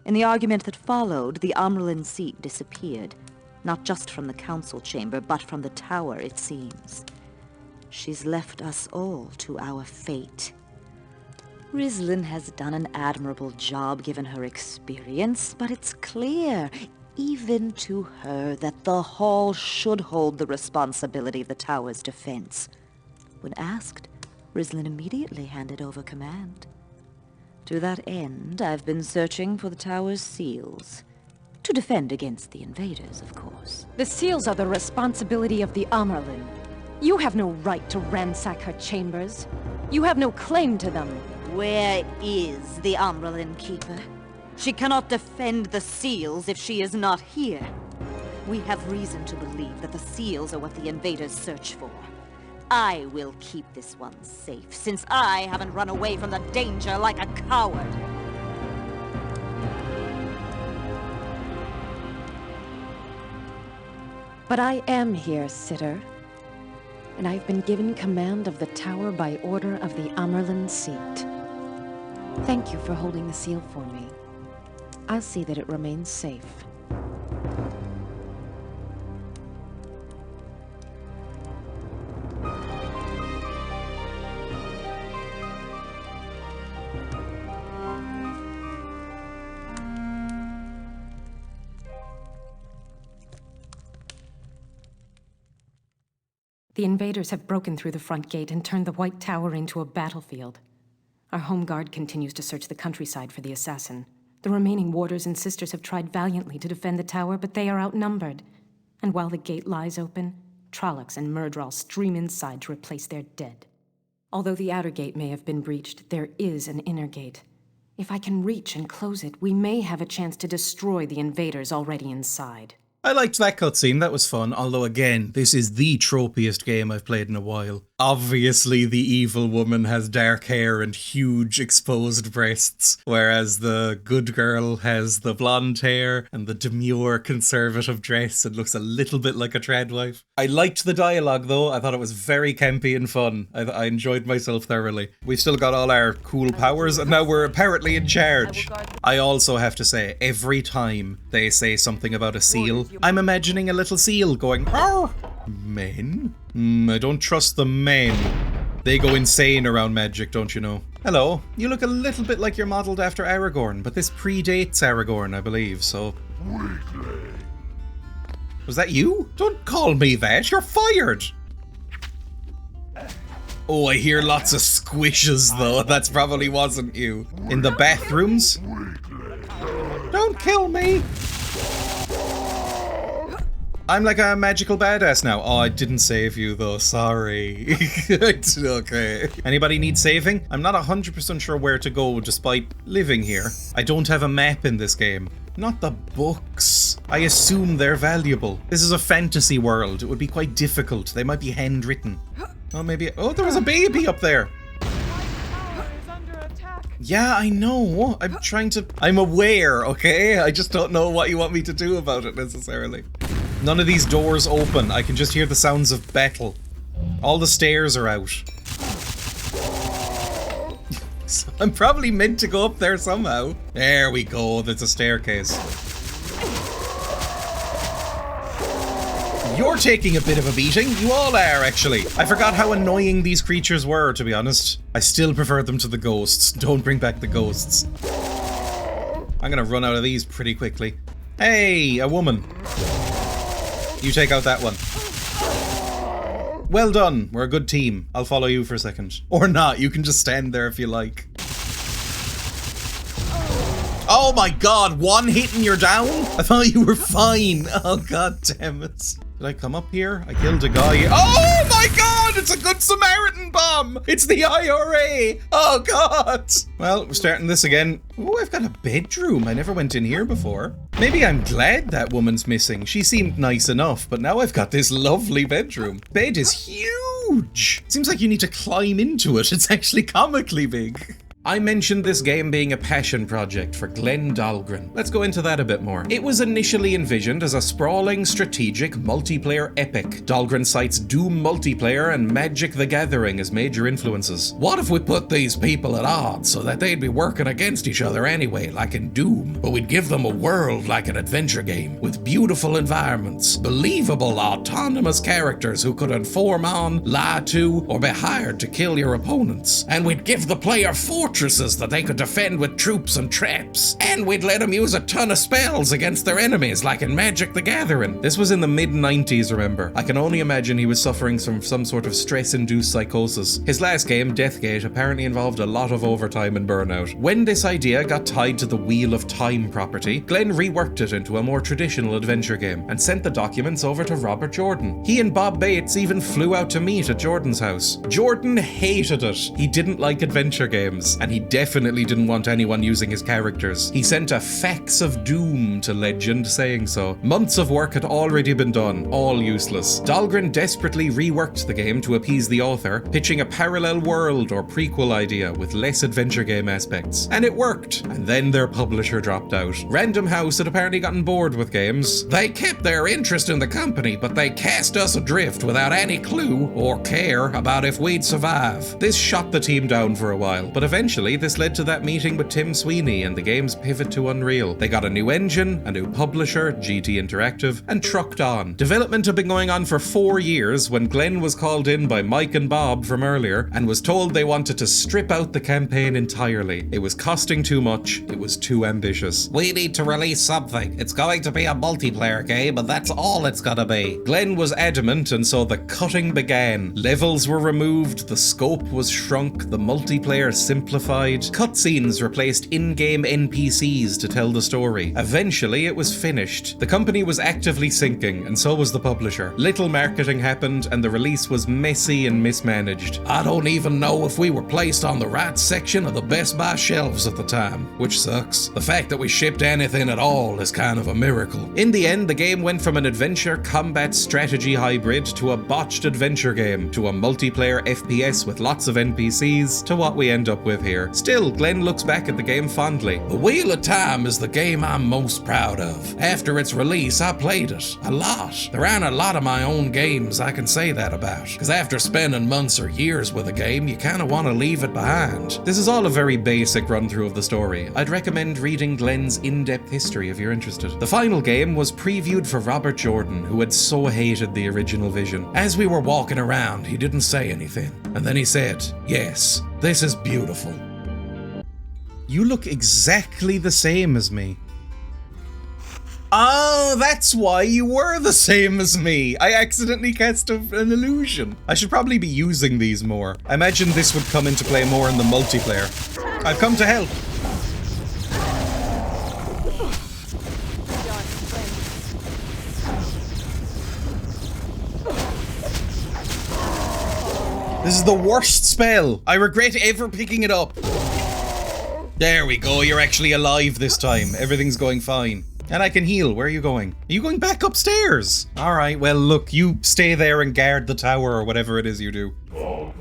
In the argument that followed, the Amerlin seat disappeared, not just from the council chamber, but from the tower, it seems. She's left us all to our fate. Rislin has done an admirable job given her experience, but it's clear, even to her, that the Hall should hold the responsibility of the tower's defense. When asked, Rislin immediately handed over command. To that end, I've been searching for the tower's seals. To defend against the invaders, of course. The seals are the responsibility of the Amerlin. You have no right to ransack her chambers. You have no claim to them. Where is the Umberland Keeper? She cannot defend the seals if she is not here. We have reason to believe that the seals are what the invaders search for. I will keep this one safe, since I haven't run away from the danger like a coward. But I am here, Sitter. And I've been given command of the tower by order of the Umberland seat. Thank you for holding the seal for me. I'll see that it remains safe. The invaders have broken through the front gate and turned the White Tower into a battlefield. Our home guard continues to search the countryside for the assassin. The remaining warders and sisters have tried valiantly to defend the tower, but they are outnumbered. And while the gate lies open, Trollocs and Myrddraal stream inside to replace their dead. Although the outer gate may have been breached, there is an inner gate. If I can reach and close it, we may have a chance to destroy the invaders already inside. I liked that cutscene, that was fun, although again, this is the tropiest game I've played in a while. Obviously the evil woman has dark hair and huge exposed breasts, whereas the good girl has the blonde hair and the demure conservative dress and looks a little bit like a tradwife. I liked the dialogue though, I thought it was very campy and fun. I enjoyed myself thoroughly. We've still got all our cool powers and now we're apparently in charge. I also have to say, every time they say something about a seal, I'm imagining a little seal going, "Arr!" Men? I don't trust the men. They go insane around magic, don't you know? Hello, you look a little bit like you're modelled after Aragorn, but this predates Aragorn, I believe, so... Was that you? Don't call me that, you're fired! Oh, I hear lots of squishes though, that probably wasn't you. In the bathrooms? Don't kill me! I'm like a magical badass now. Oh, I didn't save you though, sorry. Okay. Anybody need saving? I'm not 100% sure where to go despite living here. I don't have a map in this game. Not the books. I assume they're valuable. This is a fantasy world. It would be quite difficult. They might be handwritten. Oh, maybe... Oh, there was a baby up there. Yeah, I know. I'm aware, okay? I just don't know what you want me to do about it necessarily. None of these doors open. I can just hear the sounds of battle. All the stairs are out. So I'm probably meant to go up there somehow. There we go. There's a staircase. You're taking a bit of a beating. You all are, actually. I forgot how annoying these creatures were, to be honest. I still prefer them to the ghosts. Don't bring back the ghosts. I'm gonna run out of these pretty quickly. Hey, a woman. You take out that one. Well done. We're a good team. I'll follow you for a second. Or not. You can just stand there if you like. Oh my god, one hit and you're down? I thought you were fine. Oh god damn it. Did I come up here? I killed a guy. Oh my god, it's a Good Samaritan bomb. It's the IRA. Oh god. Well, we're starting this again. Oh, I've got a bedroom. I never went in here before. Maybe I'm glad that woman's missing. She seemed nice enough, but now I've got this lovely bedroom. Bed is huge. Seems like you need to climb into it. It's actually comically big. I mentioned this game being a passion project for Glenn Dahlgren. Let's go into that a bit more. It was initially envisioned as a sprawling, strategic, multiplayer epic. Dahlgren cites Doom multiplayer and Magic the Gathering as major influences. What if we put these people at odds so that they'd be working against each other anyway, like in Doom, but we'd give them a world like an adventure game, with beautiful environments, believable, autonomous characters who could inform on, lie to, or be hired to kill your opponents, and we'd give the player fortresses that they could defend with troops and traps. And we'd let them use a ton of spells against their enemies, like in Magic the Gathering. This was in the mid-90s, remember. I can only imagine he was suffering from some sort of stress-induced psychosis. His last game, Deathgate, apparently involved a lot of overtime and burnout. When this idea got tied to the Wheel of Time property, Glenn reworked it into a more traditional adventure game and sent the documents over to Robert Jordan. He and Bob Bates even flew out to meet at Jordan's house. Jordan hated it. He didn't like adventure games. and he definitely didn't want anyone using his characters. He sent a fax of doom to Legend saying so. Months of work had already been done, all useless. Dahlgren desperately reworked the game to appease the author, pitching a parallel world or prequel idea with less adventure game aspects. And it worked, and then their publisher dropped out. Random House had apparently gotten bored with games. They kept their interest in the company, but they cast us adrift without any clue or care about if we'd survive. This shot the team down for a while, but eventually this led to that meeting with Tim Sweeney and the game's pivot to Unreal. They got a new engine, a new publisher, GT Interactive, and trucked on. Development had been going on for 4 years when Glenn was called in by Mike and Bob from earlier and was told they wanted to strip out the campaign entirely. It was costing too much, it was too ambitious. We need to release something. It's going to be a multiplayer game, and that's all it's gonna be. Glenn was adamant, and so the cutting began. Levels were removed, the scope was shrunk, the multiplayer simplified, cutscenes replaced in-game NPCs to tell the story. Eventually, it was finished. The company was actively sinking, and so was the publisher. Little marketing happened, and the release was messy and mismanaged. I don't even know if we were placed on the right section of the Best Buy shelves at the time, which sucks. The fact that we shipped anything at all is kind of a miracle. In the end, the game went from an adventure combat strategy hybrid to a botched adventure game, to a multiplayer FPS with lots of NPCs, to what we end up with here. Still, Glenn looks back at the game fondly. The Wheel of Time is the game I'm most proud of. After its release, I played it a lot. There aren't a lot of my own games I can say that about, because after spending months or years with a game, you kind of want to leave it behind. This is all a very basic run through of the story. I'd recommend reading Glenn's in-depth history if you're interested. The final game was previewed for Robert Jordan, who had so hated the original vision. As we were walking around, he didn't say anything, and then he said, "Yes, this is beautiful." You look exactly the same as me. Oh, that's why you were the same as me. I accidentally cast an illusion. I should probably be using these more. I imagine this would come into play more in the multiplayer. I've come to help. This is the worst spell. I regret ever picking it up. There we go. You're actually alive this time. Everything's going fine. And I can heal. Where are you going? Are you going back upstairs? All right, well, look, you stay there and guard the tower or whatever it is you do. No.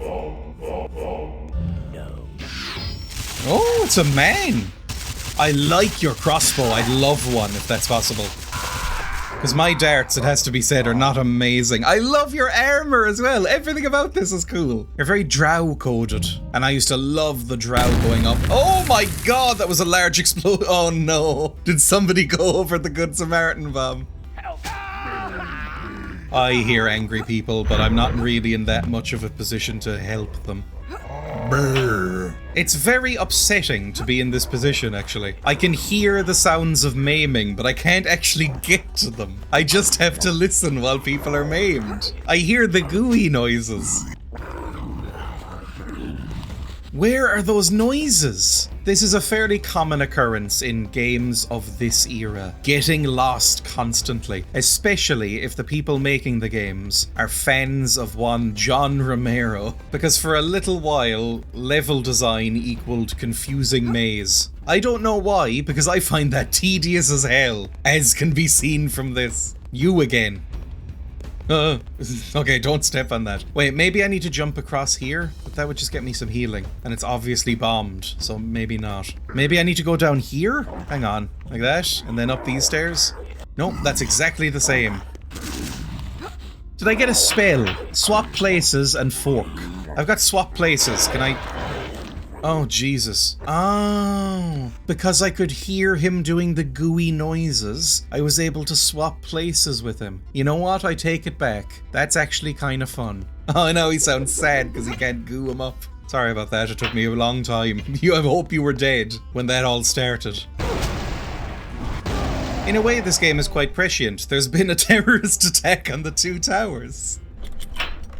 Oh, it's a man. I like your crossbow. I'd love one if that's possible. Because my darts, it has to be said, are not amazing. I love your armor as well. Everything about this is cool. You're very drow coded. And I used to love the drow going up. Oh my god, that was a large explosion. Oh no. Did somebody go over the Good Samaritan bomb? I hear angry people, but I'm not really in that much of a position to help them. Brr. It's very upsetting to be in this position, actually. I can hear the sounds of maiming, but I can't actually get to them. I just have to listen while people are maimed. I hear the gooey noises. Where are those noises? This is a fairly common occurrence in games of this era. Getting lost constantly, especially if the people making the games are fans of one John Romero, because for a little while, level design equaled confusing maze. I don't know why, because I find that tedious as hell, as can be seen from this. You again. Okay, don't step on that. Wait, maybe I need to jump across here? But that would just get me some healing. And it's obviously bombed, so maybe not. Maybe I need to go down here? Hang on. Like that? And then up these stairs? Nope, that's exactly the same. Did I get a spell? Swap places and fork. I've got swap places. Can I... Oh, Jesus. Oh, because I could hear him doing the gooey noises, I was able to swap places with him. You know what? I take it back. That's actually kind of fun. Oh, no, he sounds sad because he can't goo him up. Sorry about that. It took me a long time. I hope you were dead when that all started. In a way, this game is quite prescient. There's been a terrorist attack on the 2 towers.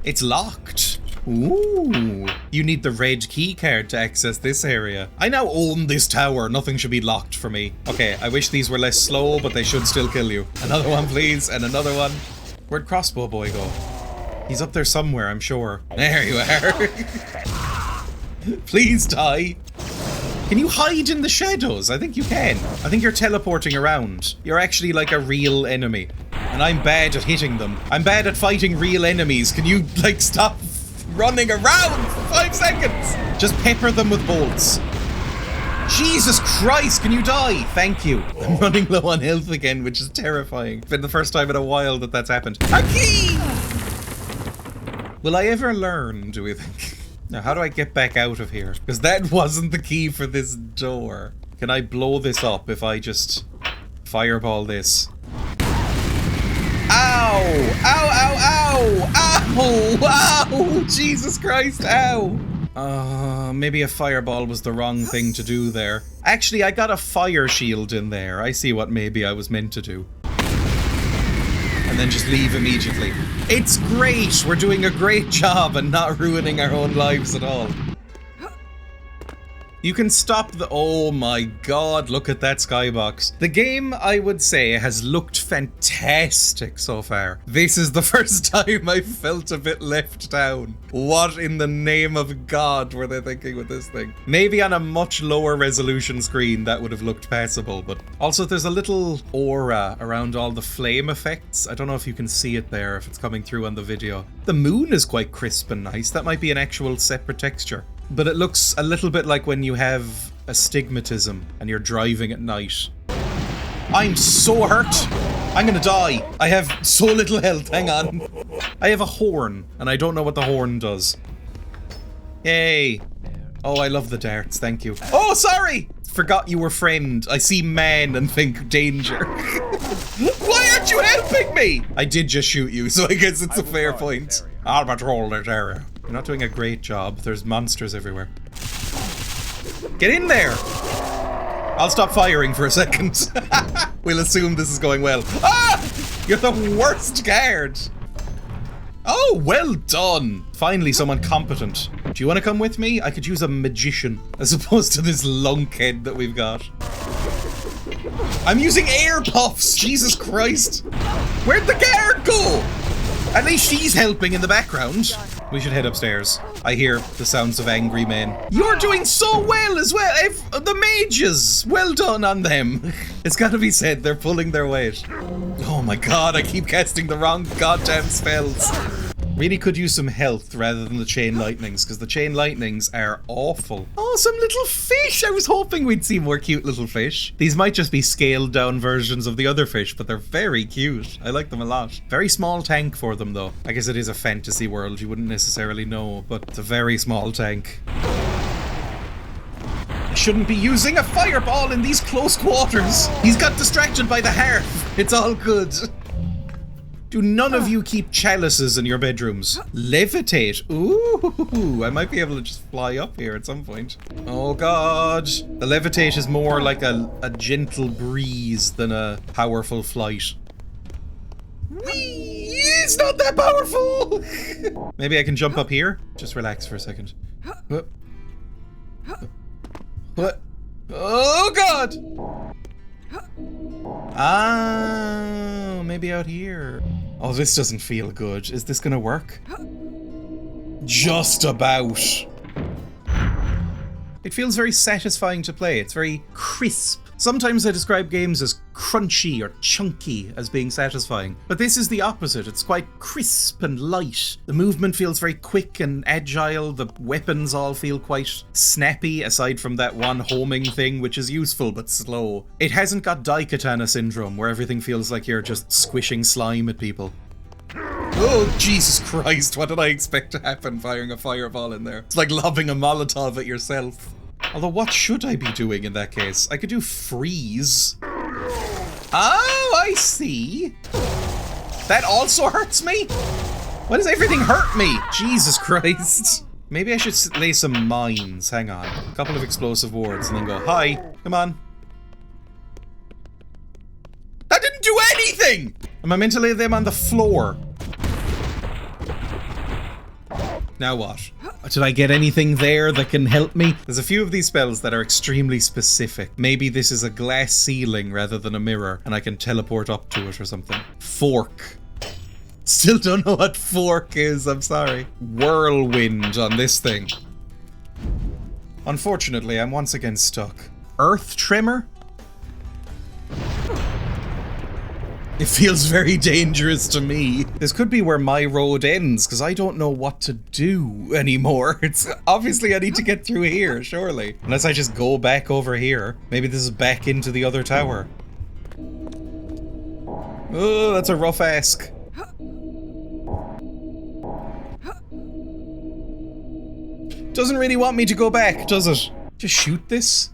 It's locked. Ooh, you need the red key card to access this area. I now own this tower. Nothing should be locked for me. Okay, I wish these were less slow, but they should still kill you. Another one, please, and another one. Where'd Crossbow Boy go? He's up there somewhere, I'm sure. There you are. Please die. Can you hide in the shadows? I think you can. I think you're teleporting around. You're actually like a real enemy. And I'm bad at hitting them. I'm bad at fighting real enemies. Can you, like, stop running around for 5 seconds? Just pepper them with bolts. Jesus Christ, can you die? Thank you. I'm running low on health again, which is terrifying. It's been the first time in a while that that's happened. A key! Will I ever learn, do we think? Now, how do I get back out of here? Because that wasn't the key for this door. Can I blow this up if I just fireball this? Ow! Ow, ow, ow! Ow! Ow! Jesus Christ, ow! Maybe a fireball was the wrong thing to do there. Actually, I got a fire shield in there. I see what maybe I was meant to do. And then just leave immediately. It's great! We're doing a great job and not ruining our own lives at all. You can stop the— oh my god, look at that skybox. The game, I would say, has looked fantastic so far. This is the first time I felt a bit left down. What in the name of God were they thinking with this thing? Maybe on a much lower resolution screen that would have looked passable, but also there's a little aura around all the flame effects. I don't know if you can see it there, if it's coming through on the video. The moon is quite crisp and nice. That might be an actual separate texture. But it looks a little bit like when you have astigmatism and you're driving at night. I'm so hurt! I'm gonna die! I have so little health, hang on. I have a horn, and I don't know what the horn does. Yay! Oh, I love the darts, thank you. Oh, sorry! Forgot you were friend. I see man and think danger. Why aren't you helping me? I did just shoot you, so I guess it's a fair point. I'll patrol this area. You're not doing a great job. There's monsters everywhere. Get in there! I'll stop firing for a second. We'll assume this is going well. Ah! You're the worst guard! Oh, well done! Finally someone competent. Do you want to come with me? I could use a magician as opposed to this lunkhead that we've got. I'm using air puffs! Jesus Christ! Where'd the guard go? At least she's helping in the background. We should head upstairs. I hear the sounds of angry men. You're doing so well as well. The mages, well done on them. It's gotta be said, they're pulling their weight. Oh my god, I keep casting the wrong goddamn spells. Really could use some health rather than the chain lightnings, because the chain lightnings are awful. Oh, some little fish! I was hoping we'd see more cute little fish. These might just be scaled down versions of the other fish, but they're very cute. I like them a lot. Very small tank for them though. I guess it is a fantasy world, you wouldn't necessarily know, but it's a very small tank. I shouldn't be using a fireball in these close quarters. He's got distracted by the hearth. It's all good. Do none of you keep chalices in your bedrooms? Levitate. Ooh, I might be able to just fly up here at some point. Oh god. The levitate is more like a gentle breeze than a powerful flight. Whee! It's not that powerful! Maybe I can jump up here? Just relax for a second. What? Oh god! Ah, maybe out here. Oh, this doesn't feel good. Is this gonna work? Just about. It feels very satisfying to play. It's very crisp. Sometimes I describe games as crunchy or chunky as being satisfying, but this is the opposite. It's quite crisp and light. The movement feels very quick and agile. The weapons all feel quite snappy, aside from that one homing thing, which is useful but slow. It hasn't got Daikatana syndrome, where everything feels like you're just squishing slime at people. Oh, Jesus Christ, what did I expect to happen firing a fireball in there? It's like lobbing a Molotov at yourself. Although, what should I be doing in that case? I could do freeze. Oh, I see. That also hurts me? Why does everything hurt me? Jesus Christ. Maybe I should lay some mines. Hang on. A couple of explosive wards and then go, hi, come on. That didn't do anything! Am I meant to lay them on the floor? Now what? Did I get anything there that can help me? There's a few of these spells that are extremely specific. Maybe this is a glass ceiling rather than a mirror, and I can teleport up to it or something. Fork. Still don't know what fork is, I'm sorry. Whirlwind on this thing. Unfortunately, I'm once again stuck. Earth Tremor? It feels very dangerous to me. This could be where my road ends, because I don't know what to do anymore. It's obviously I need to get through here, surely. Unless I just go back over here. Maybe this is back into the other tower. Oh, that's a rough ask. Doesn't really want me to go back, does it? Just shoot this?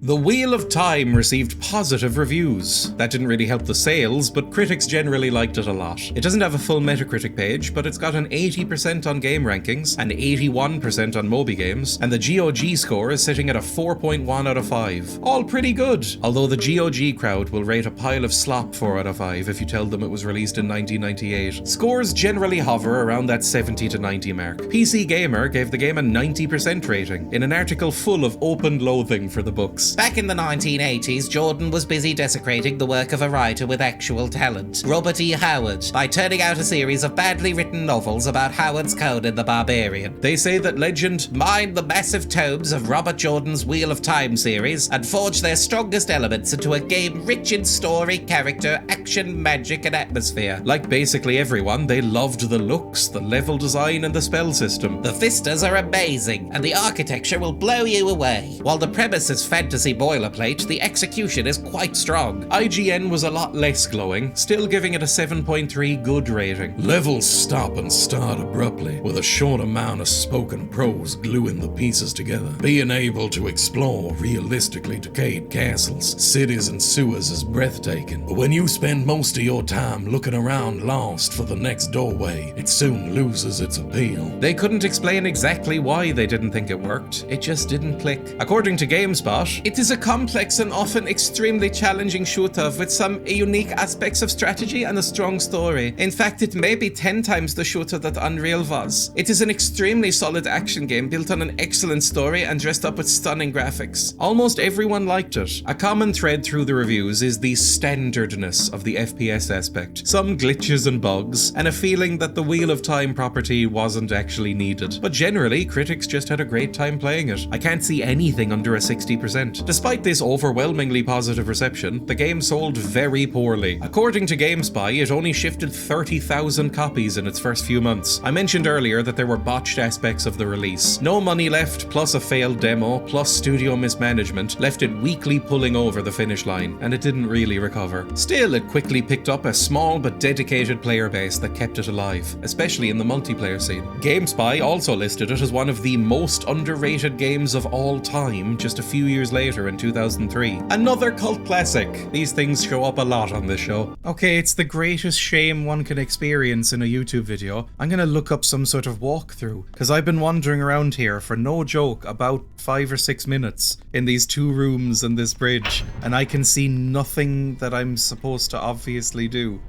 The Wheel of Time received positive reviews. That didn't really help the sales, but critics generally liked it a lot. It doesn't have a full Metacritic page, but it's got an 80% on game rankings, and 81% on Moby Games, and the GOG score is sitting at a 4.1 out of 5. All pretty good, although the GOG crowd will rate a pile of slop 4 out of 5 if you tell them it was released in 1998. Scores generally hover around that 70 to 90 mark. PC Gamer gave the game a 90% rating, in an article full of open loathing for the books. Back in the 1980s, Jordan was busy desecrating the work of a writer with actual talent, Robert E. Howard, by turning out a series of badly written novels about Howard's Conan the Barbarian. They say that legend mined the massive tomes of Robert Jordan's Wheel of Time series and forged their strongest elements into a game rich in story, character, action, magic, and atmosphere. Like basically everyone, they loved the looks, the level design, and the spell system. The vistas are amazing, and the architecture will blow you away. While the premise is fantasy boilerplate, the execution is quite strong. IGN was a lot less glowing, still giving it a 7.3 good rating. Levels stop and start abruptly, with a short amount of spoken prose gluing the pieces together. Being able to explore realistically decayed castles, cities, and sewers is breathtaking, but when you spend most of your time looking around lost for the next doorway, it soon loses its appeal. They couldn't explain exactly why they didn't think it worked. It just didn't click. According to GameSpot, it is a complex and often extremely challenging shooter with some unique aspects of strategy and a strong story. In fact, it may be 10 times the shooter that Unreal was. It is an extremely solid action game built on an excellent story and dressed up with stunning graphics. Almost everyone liked it. A common thread through the reviews is the standardness of the FPS aspect, some glitches and bugs, and a feeling that the Wheel of Time property wasn't actually needed. But generally, critics just had a great time playing it. I can't see anything under a 60%. Despite this overwhelmingly positive reception, the game sold very poorly. According to GameSpy, it only shifted 30,000 copies in its first few months. I mentioned earlier that there were botched aspects of the release. No money left, plus a failed demo, plus studio mismanagement, left it weakly pulling over the finish line, and it didn't really recover. Still, it quickly picked up a small but dedicated player base that kept it alive, especially in the multiplayer scene. GameSpy also listed it as one of the most underrated games of all time just a few years later in 2003. Another cult classic. These things show up a lot on this show. Okay, it's the greatest shame one can experience in a YouTube video. I'm gonna look up some sort of walkthrough, because I've been wandering around here for no joke about 5 or 6 minutes in these 2 rooms and this bridge, and I can see nothing that I'm supposed to obviously do.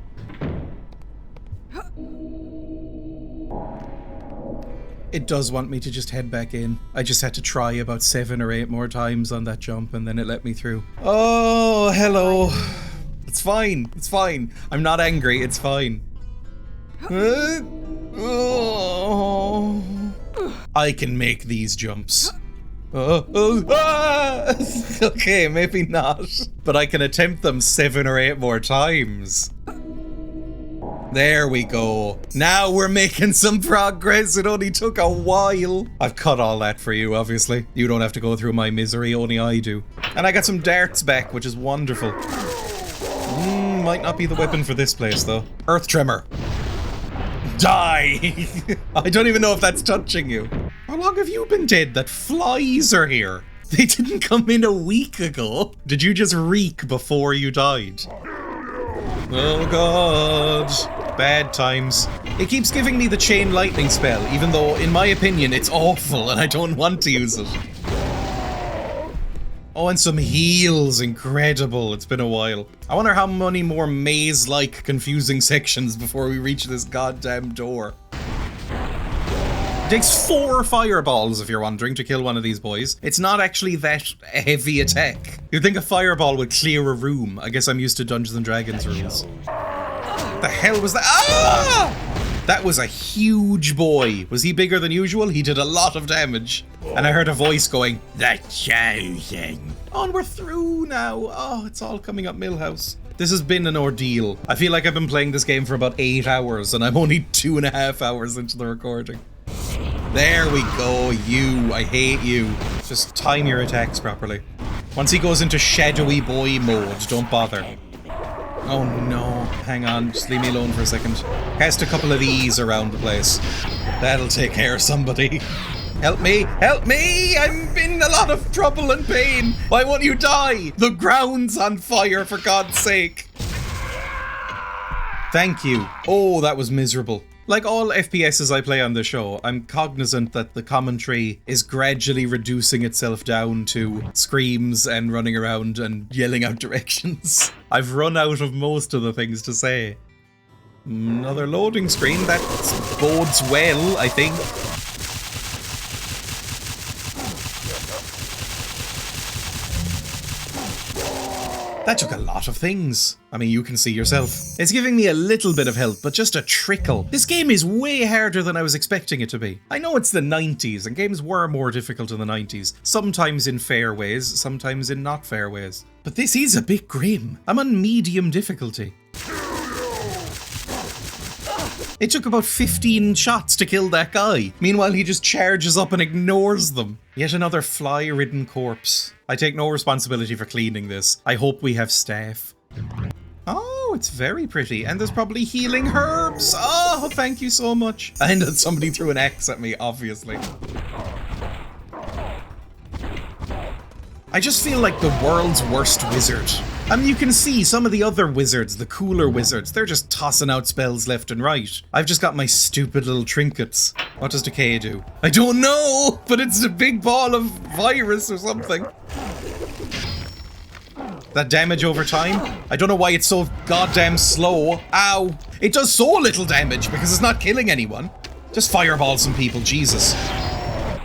It does want me to just head back in. I just had to try about 7 or 8 more times on that jump and then it let me through. Oh, hello. It's fine. It's fine. I'm not angry. It's fine. I can make these jumps. Okay, maybe not. But I can attempt them 7 or 8 more times. There we go. Now we're making some progress. It only took a while. I've cut all that for you, obviously. You don't have to go through my misery, only I do. And I got some darts back, which is wonderful. Might not be the weapon for this place, though. Earth Tremor. Die! I don't even know if that's touching you. How long have you been dead that flies are here? They didn't come in a week ago. Did you just reek before you died? Oh god. Bad times. It keeps giving me the chain lightning spell, even though, in my opinion, it's awful and I don't want to use it. Oh, and some heals. Incredible. It's been a while. I wonder how many more maze-like confusing sections before we reach this goddamn door. It takes 4 fireballs, if you're wondering, to kill one of these boys. It's not actually that heavy attack. You'd think a fireball would clear a room. I guess I'm used to Dungeons & Dragons rules. The hell was that? Ah! That was a huge boy. Was he bigger than usual? He did a lot of damage. And I heard a voice going, "The chosen." Oh, and we're through now. Oh, it's all coming up Millhouse. This has been an ordeal. I feel like I've been playing this game for about 8 hours and I'm only 2.5 hours into the recording. There we go, you. I hate you. Just time your attacks properly. Once he goes into shadowy boy mode, don't bother. Oh no, hang on, just leave me alone for a second. Cast a couple of these around the place. That'll take care of somebody. Help me, help me! I'm in a lot of trouble and pain. Why won't you die? The ground's on fire, for God's sake. Thank you. Oh, that was miserable. Like all FPSs I play on the show, I'm cognizant that the commentary is gradually reducing itself down to screams and running around and yelling out directions. I've run out of most of the things to say. Another loading screen, that bodes well, I think. That took a lot of things. I mean, you can see yourself. It's giving me a little bit of health, but just a trickle. This game is way harder than I was expecting it to be. I know it's the 90s, and games were more difficult in the 90s. Sometimes in fair ways, sometimes in not fair ways. But this is a bit grim. I'm on medium difficulty. It took about 15 shots to kill that guy. Meanwhile, he just charges up and ignores them. Yet another fly-ridden corpse. I take no responsibility for cleaning this. I hope we have staff. Oh, it's very pretty. And there's probably healing herbs. Oh, thank you so much. And then somebody threw an axe at me, obviously. I just feel like the world's worst wizard. I mean, you can see some of the other wizards, the cooler wizards, they're just tossing out spells left and right. I've just got my stupid little trinkets. What does decay do? I don't know, but it's a big ball of virus or something. That damage over time? I don't know why it's so goddamn slow. Ow. It does so little damage because it's not killing anyone. Just fireball some people, Jesus.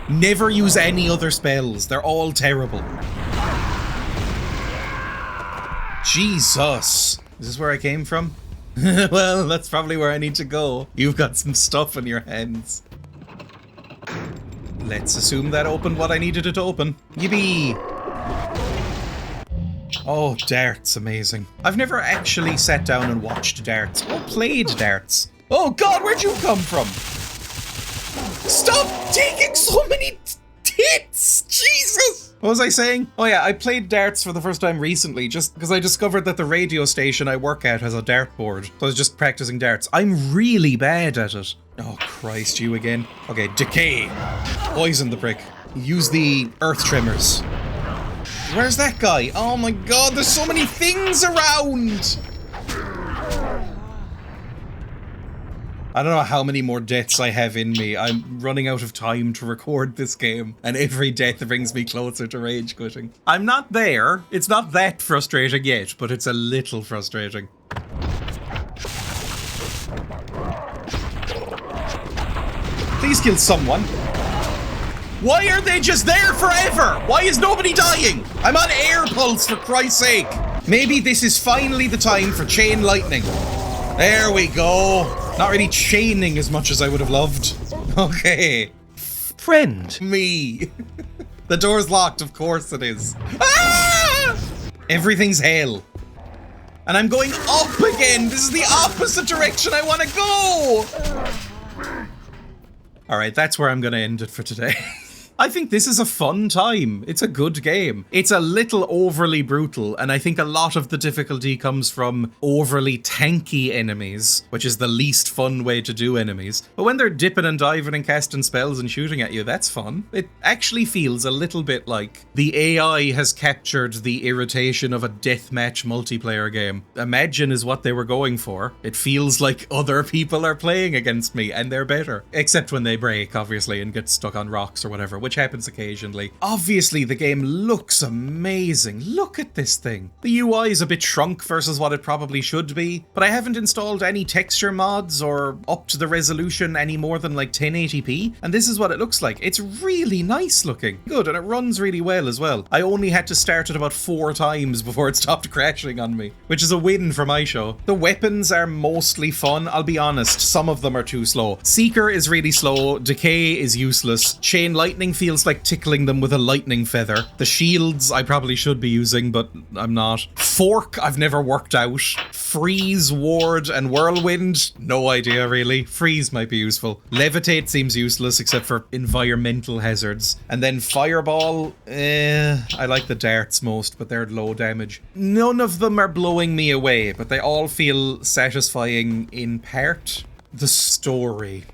Never use any other spells. They're all terrible. Jesus. Is this where I came from? Well, that's probably where I need to go. You've got some stuff in your hands. Let's assume that opened what I needed it to open. Yippee! Oh, darts, amazing. I've never actually sat down and watched darts or played darts. Oh God, where'd you come from? Stop taking so many tits! Jesus! What was I saying? Oh yeah, I played darts for the first time recently just because I discovered that the radio station I work at has a dartboard. So I was just practicing darts. I'm really bad at it. Oh Christ, you again. Okay, decay. Poison the prick. Use the earth tremors. Where's that guy? Oh my God, there's so many things around! I don't know how many more deaths I have in me. I'm running out of time to record this game, and every death brings me closer to rage quitting. I'm not there. It's not that frustrating yet, but it's a little frustrating. Please kill someone. Why are they just there forever? Why is nobody dying? I'm on air pulse, for Christ's sake. Maybe this is finally the time for chain lightning. There we go. Not really chaining as much as I would have loved. Okay. Friend. Me. The door's locked, of course it is. Ah! Everything's hell. And I'm going up again. This is the opposite direction I want to go. Alright, that's where I'm going to end it for today. I think this is a fun time. It's a good game. It's a little overly brutal, and I think a lot of the difficulty comes from overly tanky enemies, which is the least fun way to do enemies. But when they're dipping and diving and casting spells and shooting at you, that's fun. It actually feels a little bit like the AI has captured the irritation of a deathmatch multiplayer game. Imagine is what they were going for. It feels like other people are playing against me, and they're better. Except when they break, obviously, and get stuck on rocks or whatever, which happens occasionally. Obviously, the game looks amazing. Look at this thing. The UI is a bit shrunk versus what it probably should be, but I haven't installed any texture mods or upped the resolution any more than like 1080p, and this is what it looks like. It's really nice looking. Good, and it runs really well as well. I only had to start it about 4 times before it stopped crashing on me, which is a win for my show. The weapons are mostly fun, I'll be honest. Some of them are too slow. Seeker is really slow, Decay is useless, Chain Lightning feels like tickling them with a lightning feather. The shields I probably should be using, but I'm not. Fork I've never worked out. Freeze, Ward, and Whirlwind, no idea really. Freeze might be useful. Levitate seems useless except for environmental hazards. And then Fireball, I like the darts most, but they're low damage. None of them are blowing me away, but they all feel satisfying in part. The story.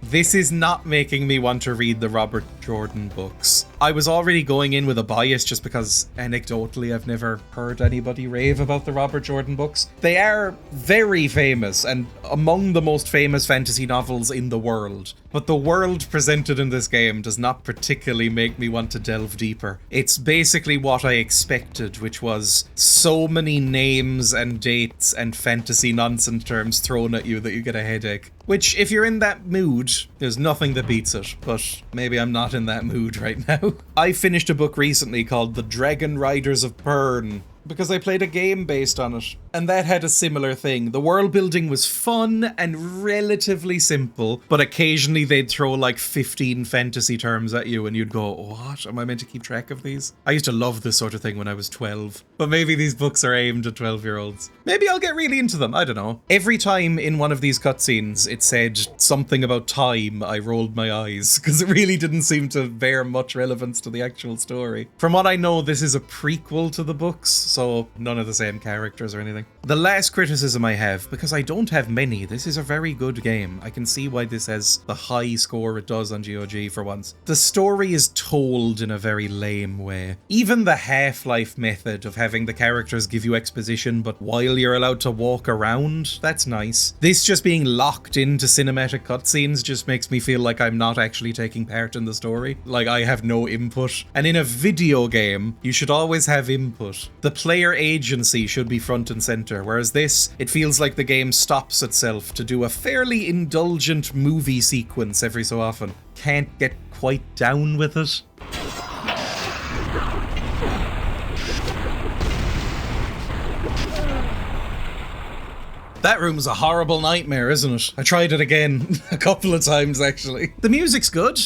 This is not making me want to read the Robert Jordan books. I was already going in with a bias just because anecdotally I've never heard anybody rave about the Robert Jordan books. They are very famous and among the most famous fantasy novels in the world. But the world presented in this game does not particularly make me want to delve deeper. It's basically what I expected, which was so many names and dates and fantasy nonsense terms thrown at you that you get a headache. Which, if you're in that mood, there's nothing that beats it, but maybe I'm not in that mood right now. I finished a book recently called The Dragon Riders of Pern, because I played a game based on it, and that had a similar thing. The world building was fun and relatively simple, but occasionally they'd throw like 15 fantasy terms at you and you'd go, what? Am I meant to keep track of these? I used to love this sort of thing when I was 12, but maybe these books are aimed at 12-year-olds. Maybe I'll get really into them, I don't know. Every time in one of these cutscenes it said something about time, I rolled my eyes, because it really didn't seem to bear much relevance to the actual story. From what I know, this is a prequel to the books, so none of the same characters or anything. The last criticism I have, because I don't have many, this is a very good game. I can see why this has the high score it does on GOG for once. The story is told in a very lame way. Even the Half-Life method of having the characters give you exposition, but while you're allowed to walk around, that's nice. This just being locked into cinematic cutscenes just makes me feel like I'm not actually taking part in the story. Like I have no input. And in a video game, you should always have input. The player agency should be front and center, whereas this, it feels like the game stops itself to do a fairly indulgent movie sequence every so often. Can't get quite down with it. That room's a horrible nightmare, isn't it? I tried it again a couple of times, actually. The music's good.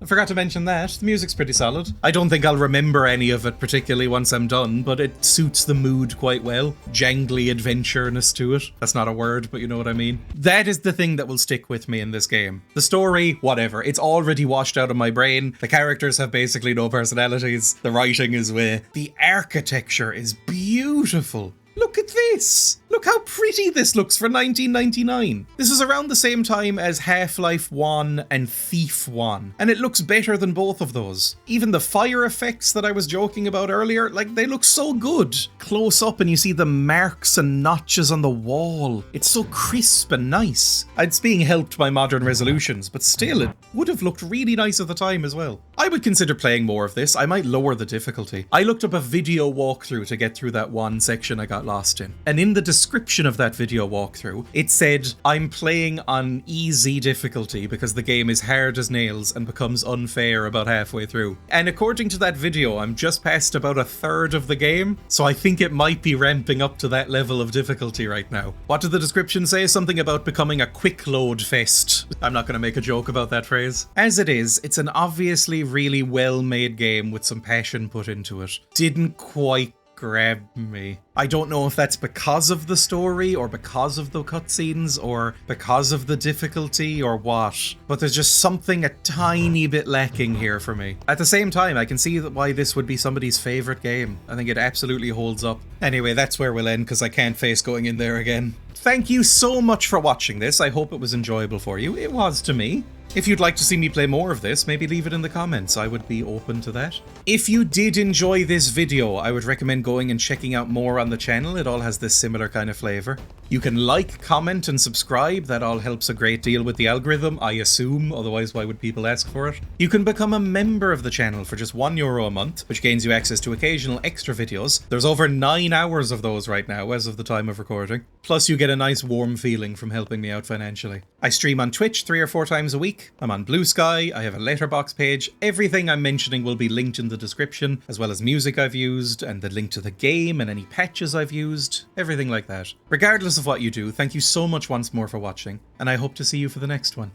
I forgot to mention that. The music's pretty solid. I don't think I'll remember any of it particularly once I'm done, but it suits the mood quite well. Jangly adventureness to it. That's not a word, but you know what I mean. That is the thing that will stick with me in this game. The story, whatever. It's already washed out of my brain. The characters have basically no personalities. The writing is way. The architecture is beautiful. Look at this! Look how pretty this looks for 1999. This is around the same time as Half-Life 1 and Thief 1, and it looks better than both of those. Even the fire effects that I was joking about earlier, like, they look so good. Close up and you see the marks and notches on the wall. It's so crisp and nice. It's being helped by modern resolutions, but still, it would have looked really nice at the time as well. I would consider playing more of this. I might lower the difficulty. I looked up a video walkthrough to get through that one section I got lost in, and in the description of that video walkthrough, it said, I'm playing on easy difficulty because the game is hard as nails and becomes unfair about halfway through. And according to that video, I'm just past about a third of the game, so I think it might be ramping up to that level of difficulty right now. What did the description say? Something about becoming a quick load fest. I'm not going to make a joke about that phrase. As it is, it's an obviously really well-made game with some passion put into it. Didn't quite grab me. I don't know if that's because of the story or because of the cutscenes or because of the difficulty or what, but there's just something a tiny bit lacking here for me. At the same time, I can see why this would be somebody's favorite game. I think it absolutely holds up. Anyway, that's where we'll end because I can't face going in there again. Thank you so much for watching this. I hope it was enjoyable for you. It was to me. If you'd like to see me play more of this, maybe leave it in the comments. I would be open to that. If you did enjoy this video, I would recommend going and checking out more on the channel. It all has this similar kind of flavor. You can like, comment, and subscribe. That all helps a great deal with the algorithm, I assume. Otherwise, why would people ask for it? You can become a member of the channel for just €1 a month, which gains you access to occasional extra videos. There's over 9 hours of those right now, as of the time of recording. Plus, you get a nice warm feeling from helping me out financially. I stream on Twitch 3 or 4 times a week. I'm on Blue Sky. I have a Letterboxd page. Everything I'm mentioning will be linked in the description, as well as music I've used, and the link to the game, and any patches I've used. Everything like that. Regardless of what you do, thank you so much once more for watching, and I hope to see you for the next one.